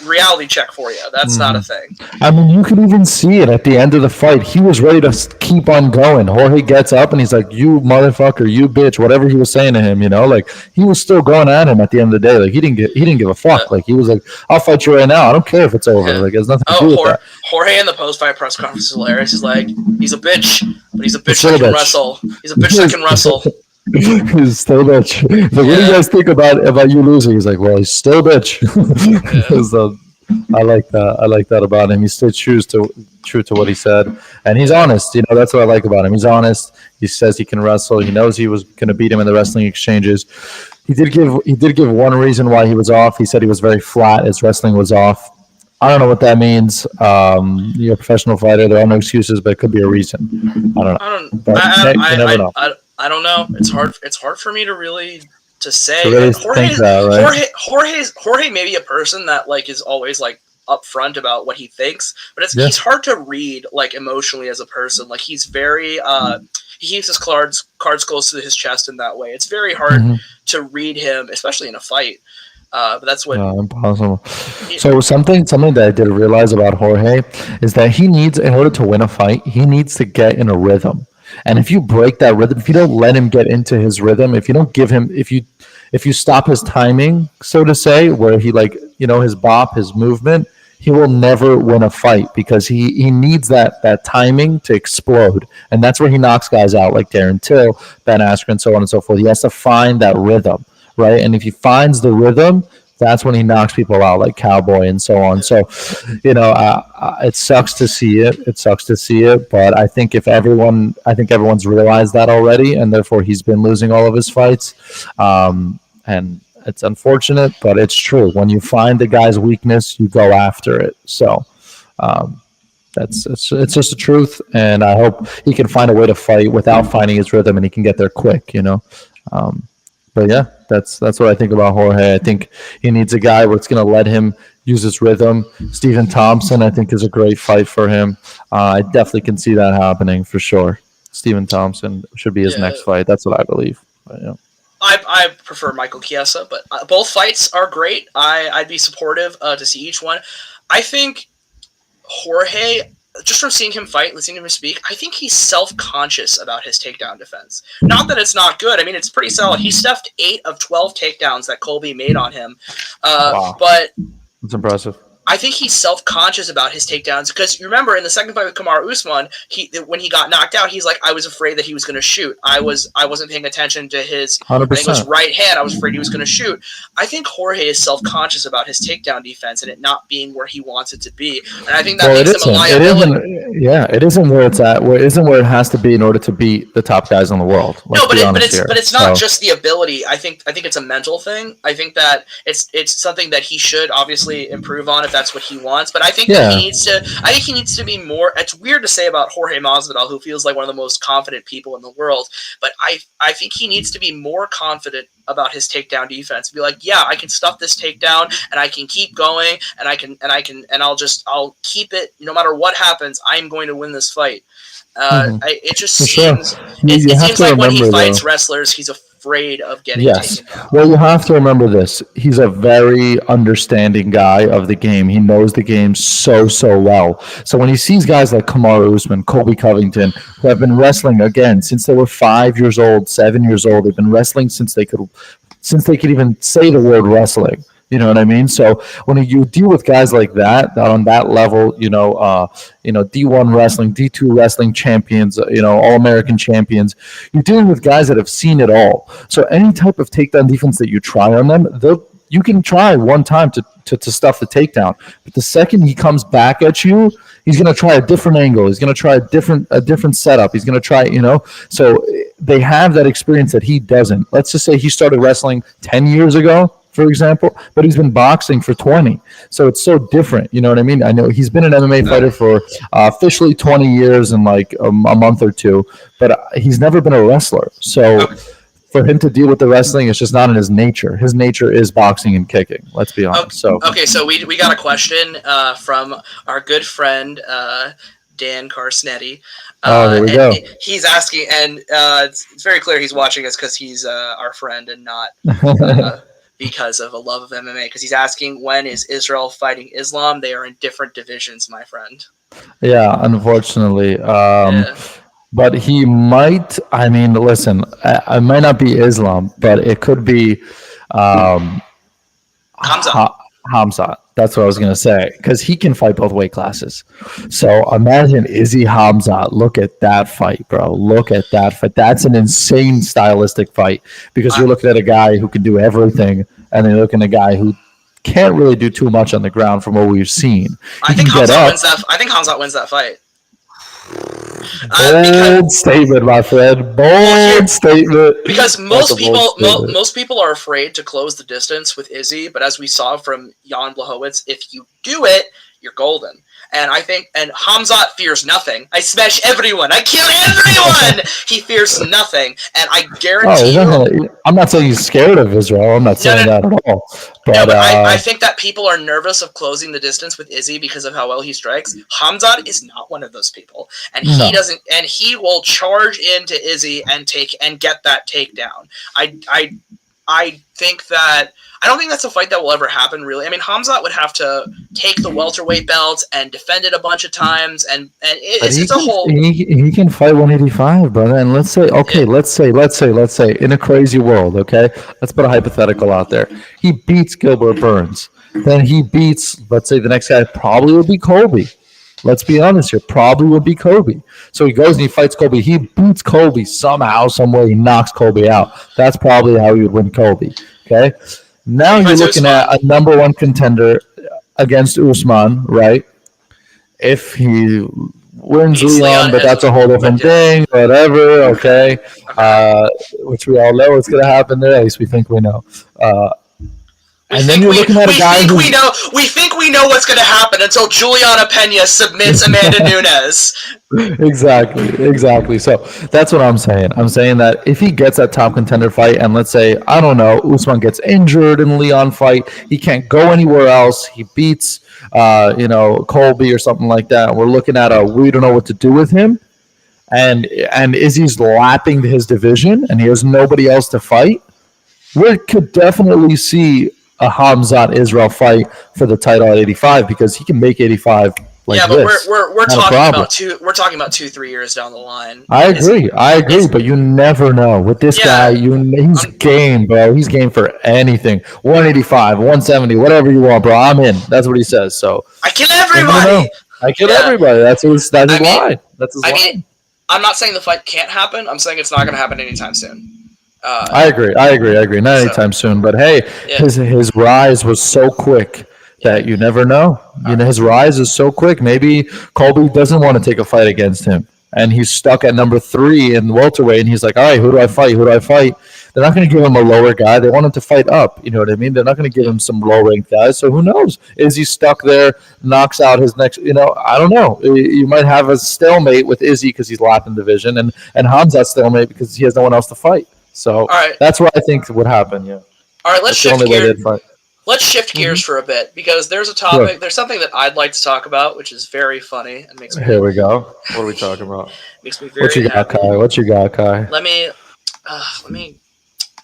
reality check for you. That's not a thing. I mean, you can even see it at the end of the fight. He was ready to keep on going. Jorge gets up and he's like, "You motherfucker, you bitch," whatever he was saying to him. Like, he was still going at him at the end of the day. Like, he didn't give a fuck. Like, he was like, "I'll fight you right now. I don't care if it's over." Like, it has nothing to do with that. Jorge in the post-fight press conference is hilarious. He's like, he's a bitch, but he's a bitch that can wrestle. He's a bitch that can wrestle. He's still a bitch. Like, what do you guys think about you losing? He's like, well, he's still a bitch. So, I like that. I like that about him. He stayed true to what he said, and he's honest. That's what I like about him. He's honest. He says he can wrestle. He knows he was going to beat him in the wrestling exchanges. He did give one reason why he was off. He said he was very flat. His wrestling was off. I don't know what that means. You're a professional fighter. There are no excuses, but it could be a reason. I don't know. I don't know. It's hard for me to really say. Jorge may be a person that like is always like upfront about what he thinks, but he's hard to read like emotionally as a person. Like, he's very he keeps his cards close to his chest in that way. It's very hard to read him, especially in a fight. But that's what impossible. So something that I did realize about Jorge is that he needs, in order to win a fight, he needs to get in a rhythm. And if you break that rhythm, if you don't let him get into his rhythm, if you don't give him, if you stop his timing, so to say, where he his bop, his movement, he will never win a fight because he needs that timing to explode. And that's where he knocks guys out like Darren Till, Ben Askren, so on and so forth. He has to find that rhythm. Right, and if he finds the rhythm, that's when he knocks people out, like Cowboy and so on. So, it sucks to see it. It sucks to see it, but I think everyone's realized that already, and therefore he's been losing all of his fights. And it's unfortunate, but it's true. When you find the guy's weakness, you go after it. So, it's just the truth, and I hope he can find a way to fight without finding his rhythm, and he can get there quick. But yeah, that's what I think about Jorge. I think he needs a guy where it's going to let him use his rhythm. Stephen Thompson, I think, is a great fight for him. I definitely can see that happening for sure. Stephen Thompson should be his next fight. That's what I believe. But, yeah. I prefer Michael Chiesa, but both fights are great. I'd be supportive to see each one. I think Jorge, just from seeing him fight, listening to him speak, I think he's self-conscious about his takedown defense. Not that it's not good. I mean, it's pretty solid. He stuffed 8 of 12 takedowns that Colby made on him. Wow. But that's impressive. I think he's self-conscious about his takedowns because you remember in the second fight with Kamaru Usman, when he got knocked out, he's like, I was afraid that he was going to shoot. I wasn't paying attention to his 100%. I think it was right hand. I was afraid he was going to shoot. I think Jorge is self-conscious about his takedown defense and it not being where he wants it to be. And I think that makes him a liability. It isn't where it's at. It isn't where it has to be in order to beat the top guys in the world. No, but it's not just the ability. I think it's a mental thing. I think that it's something that he should obviously improve on if that's what he wants. But I think that he needs to be more. It's weird to say about Jorge Masvidal, who feels like one of the most confident people in the world. But I think he needs to be more confident about his takedown defense. Be like, yeah, I can stuff this takedown and I can keep going and I'll keep it no matter what happens. I'm going to win this fight. It just seems it seems like when he fights wrestlers, he's afraid of getting taken down. Well, you have to remember this. He's a very understanding guy of the game. He knows the game so well. So when he sees guys like Kamaru Usman, Colby Covington, who have been wrestling again since they were 5 years old, 7 years old, they've been wrestling since they could even say the word wrestling. You know what I mean? So when you deal with guys like that on that level, D1 wrestling, D2 wrestling champions, All American champions, you're dealing with guys that have seen it all. So any type of takedown defense that you try on them, you can try one time to stuff the takedown, but the second he comes back at you, he's going to try a different angle. He's going to try a different setup. He's going to try, So they have that experience that he doesn't. Let's just say he started wrestling 10 years ago, for example, but he's been boxing for 20. So it's so different. You know what I mean? I know he's been an MMA fighter for officially 20 years and like a month or two, but he's never been a wrestler. So for him to deal with the wrestling, it's just not in his nature. His nature is boxing and kicking. Let's be honest. Okay, so we got a question from our good friend Dan Carsnetti. There we go. He's asking, and it's very clear he's watching us because he's our friend and not because of a love of MMA. Because he's asking, when is Israel fighting Islam? They are in different divisions, my friend. Yeah, unfortunately. But he might. I mean, listen, I might not be Islam, but it could be Hamzat. That's what I was going to say, because he can fight both weight classes. So imagine Izzy Hamzat. Look at that fight, bro. Look at that fight. That's an insane stylistic fight, because you're looking at a guy who can do everything, and then you're looking at a guy who can't really do too much on the ground from what we've seen. I think Hamzat wins that fight. Bold statement, my friend. Bold statement. Because most people are afraid to close the distance with Izzy, but as we saw from Jan Blachowicz, if you do it, you're golden. And Hamzat fears nothing. I smash everyone. I kill everyone. He fears nothing, and I guarantee I'm not saying he's scared of Israel. I'm not saying that at all. But I think that people are nervous of closing the distance with Izzy because of how well he strikes. Hamzat is not one of those people, and he doesn't. And he will charge into Izzy and get that takedown. I think that. I don't think that's a fight that will ever happen, really. I mean, Hamzat would have to take the welterweight belts and defend it a bunch of times, and it's a whole. He can fight 185, brother. And let's say, let's say, in a crazy world, okay, let's put a hypothetical out there. He beats Gilbert Burns, then he beats, let's say, the next guy probably would be Colby. Let's be honest here, probably would be Colby. So he goes and he fights Colby. He beats Colby somehow, some way. He knocks Colby out. That's probably how he would win Colby. Okay. Now you're looking at a number one contender against Usman, right? If he wins Leon, but that's a whole different thing, whatever, okay? Which we all know what's going to happen there. At least we think we know. And then you're looking at a guy who... We think we know what's going to happen until Juliana Pena submits Amanda Nunes. Exactly. So that's what I'm saying. I'm saying that if he gets that top contender fight, and let's say, I don't know, Usman gets injured in the Leon fight, he can't go anywhere else, he beats, Colby or something like that, we're looking at we don't know what to do with him, and Izzy's lapping his division, and he has nobody else to fight, we could definitely see a Hamzat Israel fight for the title at 85, because he can make 85 like but this. we're talking about 2-3 years down the line. I agree, but you never know with this guy. He's game, bro. He's game for anything. 185, 170, whatever you want, bro. I'm in. That's what he says. So I kill everybody. Everybody. That's his line. That's his line. Mean, I'm not saying the fight can't happen. I'm saying it's not going to happen anytime soon. I agree. Not anytime soon, but hey, his rise was so quick that you never know. His rise is so quick. Maybe Colby doesn't want to take a fight against him, and he's stuck at number 3 in welterweight, and he's like, all right, who do I fight? They're not going to give him a lower guy. They want him to fight up. You know what I mean? They're not going to give him some low-ranked guys. So who knows? Is he stuck there, knocks out his next, I don't know. You might have a stalemate with Izzy because he's lapping division, and Hamzat stalemate because he has no one else to fight. So that's what I think would happen. Yeah. All right, let's shift gears. Let's shift gears for a bit, because there's a topic. There's something that I'd like to talk about, which is very funny and makes me. Here we go. What are we talking about? Makes me very happy. What you got, Kai? Let me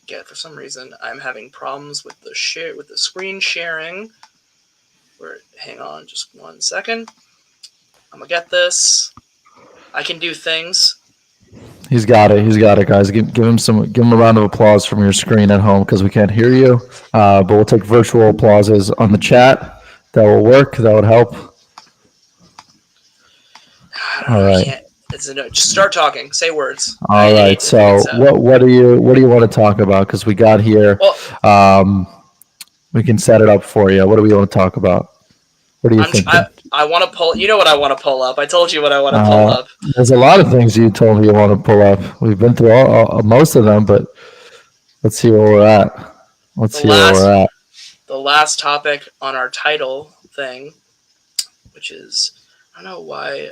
get. For some reason, I'm having problems with the screen sharing. Hang on, just 1 second. I'm gonna get this. I can do things. He's got it. He's got it, guys. Give him a round of applause from your screen at home because we can't hear you. But we'll take virtual applauses on the chat. That will work. That would help. All right. Just start talking. Say words. All right. So what do you want to talk about? Because we got here. Well, we can set it up for you. What do we want to talk about? What do you think? I want to pull. You know what I want to pull up. I told you what I want to pull up. There's a lot of things you told me you want to pull up. We've been through most of them, but let's see where we're at. The last topic on our title thing, which is, I don't know why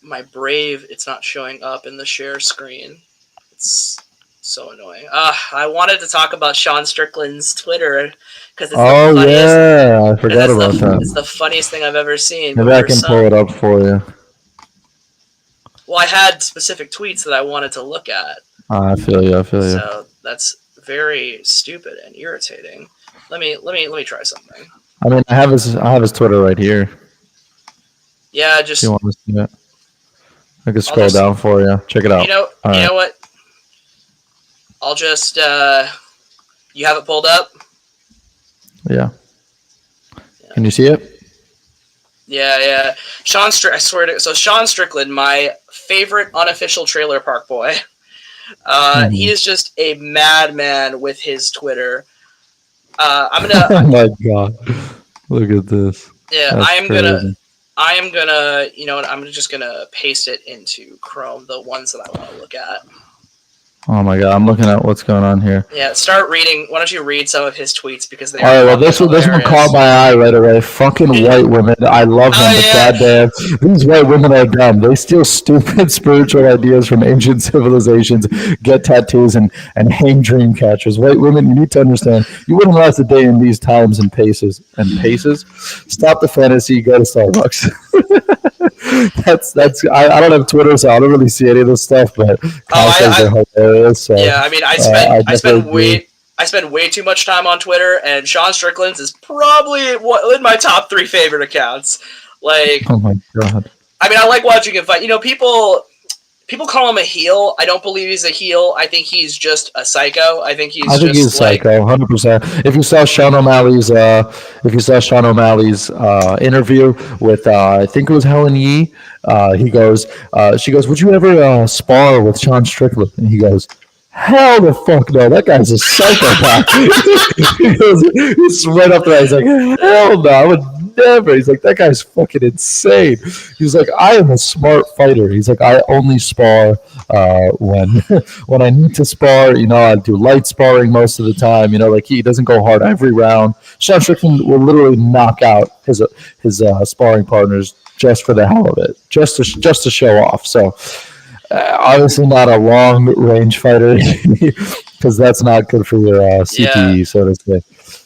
my Brave, it's not showing up in the share screen. It's so annoying. I wanted to talk about Sean Strickland's Twitter because it's the funniest. Yeah, I forgot about that. It's the funniest thing I've ever seen. Maybe I can pull it up for you. Well, I had specific tweets that I wanted to look at. I feel you. So that's very stupid and irritating. Let me try something. I mean, I have his Twitter right here. Yeah, just. If you want to see it, I can scroll down for you. Check it out. You know what? I'll just. You have it pulled up? Yeah. Can you see it? Yeah. Sean Strickland, my favorite unofficial trailer park boy. He is just a madman with his Twitter. I'm gonna. Oh my god! Look at this. Yeah, I am gonna. You know what? I'm just gonna paste it into Chrome. The ones that I want to look at. Oh my god! I'm looking at what's going on here. Yeah, start reading. Why don't you read some of his tweets because they. All right. Well, this one caught my eye right away. Fucking white women. I love them, but goddamn, these white women are dumb. They steal stupid spiritual ideas from ancient civilizations, get tattoos, and hang dream catchers. White women, you need to understand. You wouldn't last a day in these times and paces. Stop the fantasy. Go to Starbucks. That's. I don't have Twitter, so I don't really see any of this stuff. But are hilarious. So, yeah, I mean, I spend way too much time on Twitter, and Sean Strickland's is probably in my top 3 favorite accounts. Like, oh my god! I mean, I like watching him fight. You know, people call him a heel. I don't believe he's a heel. I think he's just a psycho. I think he's psycho, 100%. If you saw Sean O'Malley's interview with I think it was Helen Yee, she goes, "Would you ever spar with Sean Strickland?" And he goes, "Hell the fuck no, that guy's a psychopath." He's right up there. He's like, "Hell no, I would never." He's like, "That guy's fucking insane." He's like, "I am a smart fighter." He's like, "I only spar when I need to spar. You know, I do light sparring most of the time. You know, like he doesn't go hard every round." Sean Strickland will literally knock out his sparring partners just for the hell of it, just to show off. So. Obviously not a long range fighter because that's not good for your CTE, so to say.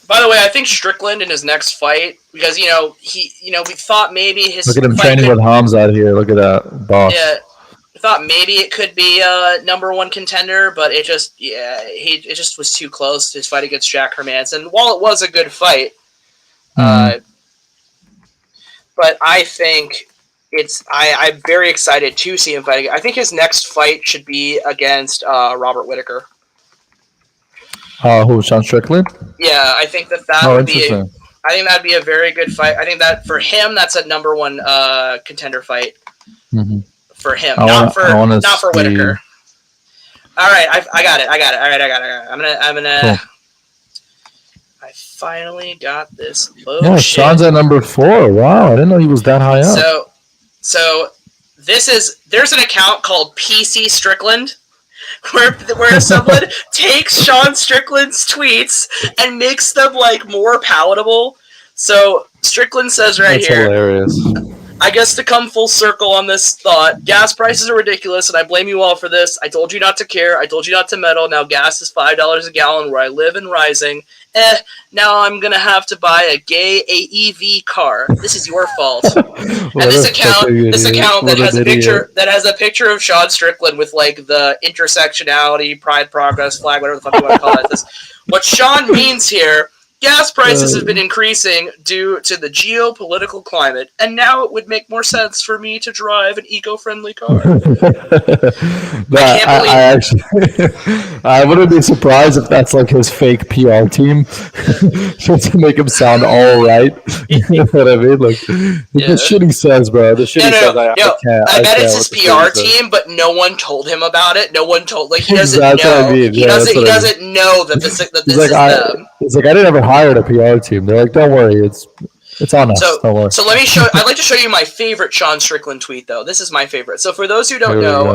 By the way, I think Strickland in his next fight, because we thought maybe his look at him training with Hamza out here. Look at that boss. Yeah, we thought maybe it could be a number 1 contender, but it just was too close. His fight against Jack Hermanson, while it was a good fight, but I think. I'm very excited to see him fight again. I think his next fight should be against Robert Whittaker. Who, Sean Strickland? Yeah, I think that would be. I think that'd be a very good fight. I think that for him, that's a number 1 contender fight for him, not for Whittaker. All right, I got it. All right, I'm gonna. Cool. I finally got this. Yeah, Sean's at number 4. Wow, I didn't know he was that high up. So there's an account called PC Strickland where someone takes Sean Strickland's tweets and makes them like more palatable. So Strickland says That's hilarious. I guess to come full circle on this thought, gas prices are ridiculous and I blame you all for this. I told you not to care. I told you not to meddle. Now gas is $5 a gallon where I live and rising. Now I'm going to have to buy a gay AEV car. This is your fault. And this account that has a picture of Sean Strickland with like the intersectionality, pride, progress flag, whatever the fuck you want to call it. What Sean means here Gas prices have been increasing due to the geopolitical climate, and now it would make more sense for me to drive an eco-friendly car. I wouldn't be surprised if that's like his fake PR team just to make him sound all right. You know what I mean? Like the shit he says, bro. The shit he says. I bet it's his PR team, but no one told him about it. No one told. Like he doesn't know. I mean. He doesn't know that this is them. It's like I didn't ever hire a PR team. They're like, don't worry, it's on us. Don't worry. So let me show. I'd like to show you my favorite Sean Strickland tweet, though. This is my favorite. So for those who don't know,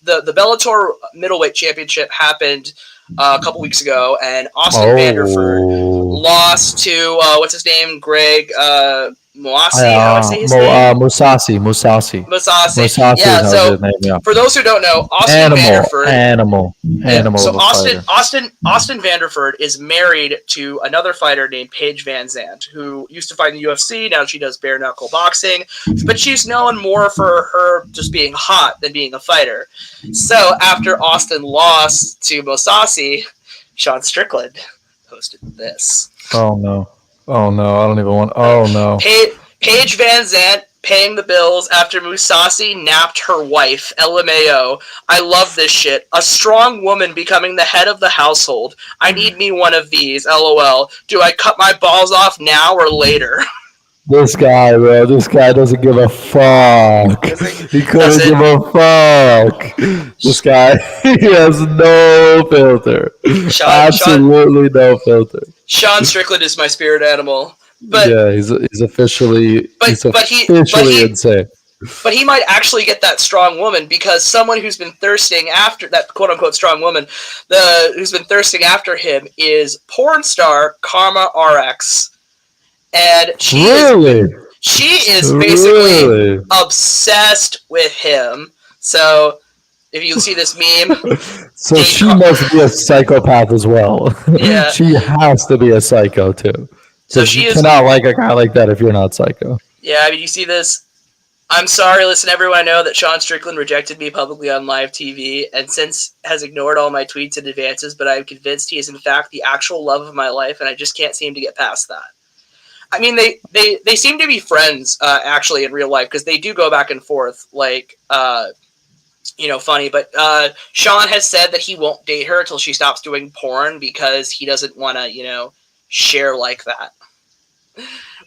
the Bellator middleweight championship happened a couple weeks ago, and Austin Vanderford lost to what's his name, Greg Mousasi. How do I say his name? Musasi. Yeah. So for those who don't know, Austin Vanderford. So Austin Vanderford is married to another fighter named Paige Van Zandt, who used to fight in the UFC. Now she does bare knuckle boxing, but she's known more for her just being hot than being a fighter. So after Austin lost to Mousasi, Sean Strickland posted this. Oh no! I don't even want. Oh no! Paige Van Zandt paying the bills after Mousasi napped her wife. LMAO. I love this shit. A strong woman becoming the head of the household. I need me one of these. LOL. Do I cut my balls off now or later? This guy, bro. This guy doesn't give a fuck. He couldn't give a fuck. This guy, he has no filter. Absolutely no filter. Sean Strickland is my spirit animal. But yeah, he's officially insane. But he might actually get that strong woman because someone who's been thirsting after that quote unquote strong woman, who's been thirsting after him is porn star Karma RX. And she is basically obsessed with him. So if you see this meme, so she must be a psychopath as well. Yeah, she has to be a psycho too. So she cannot like a guy like that if you're not psycho. Yeah, I mean, you see this. I'm sorry, listen, everyone. I know that Sean Strickland rejected me publicly on live TV and since has ignored all my tweets and advances, but I'm convinced he is in fact the actual love of my life, and I just can't seem to get past that. I mean, they seem to be friends, actually, in real life, because they do go back and forth, like, funny. But Sean has said that he won't date her until she stops doing porn because he doesn't want to, share like that.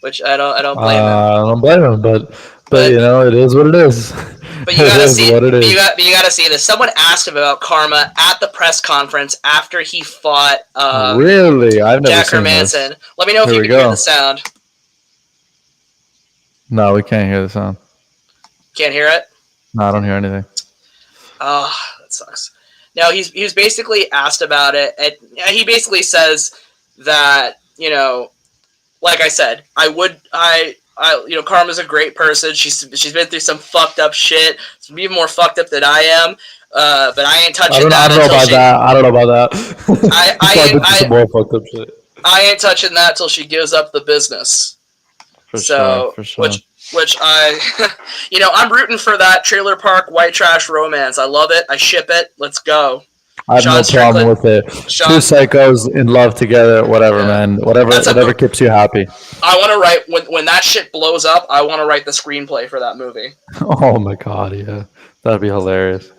Which I don't blame him. I don't blame him, but it is what it is. But you gotta see what it is. You gotta see this. Someone asked him about Karma at the press conference after he fought. Really, I've never Jack seen Hermanson. this. Let me know if you can hear the sound. No, we can't hear the sound. Can't hear it? No, I don't hear anything. Oh, that sucks. No, he was basically asked about it, and he basically says that like I said, Karma's a great person. She's been through some fucked up shit. She's even more fucked up than I am. But I ain't touching that. I don't know about that. I more fucked up shit. I ain't touching that till she gives up the business. For sure. Which I, I'm rooting for that trailer park white trash romance. I love it. I ship it. Let's go. I have no problem with it. Two psychos in love together, whatever, man. Whatever keeps you happy. I want to write, when that shit blows up, I want to write the screenplay for that movie. Oh my god, yeah. That'd be hilarious.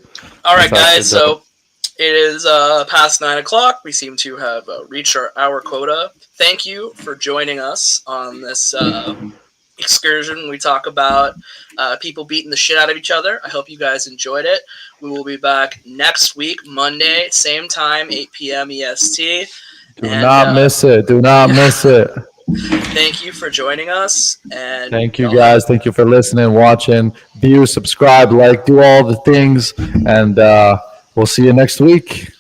All right, guys, so it is past 9 o'clock. We seem to have reached our hour quota. Thank you for joining us on this excursion. We talk about people beating the shit out of each other. I hope you guys enjoyed it. We will be back next week, Monday, same time, 8 p.m. EST. Do not miss it. Thank you for joining us. And thank you, guys. Thank you for listening, watching, view, subscribe, like, do all the things. And we'll see you next week.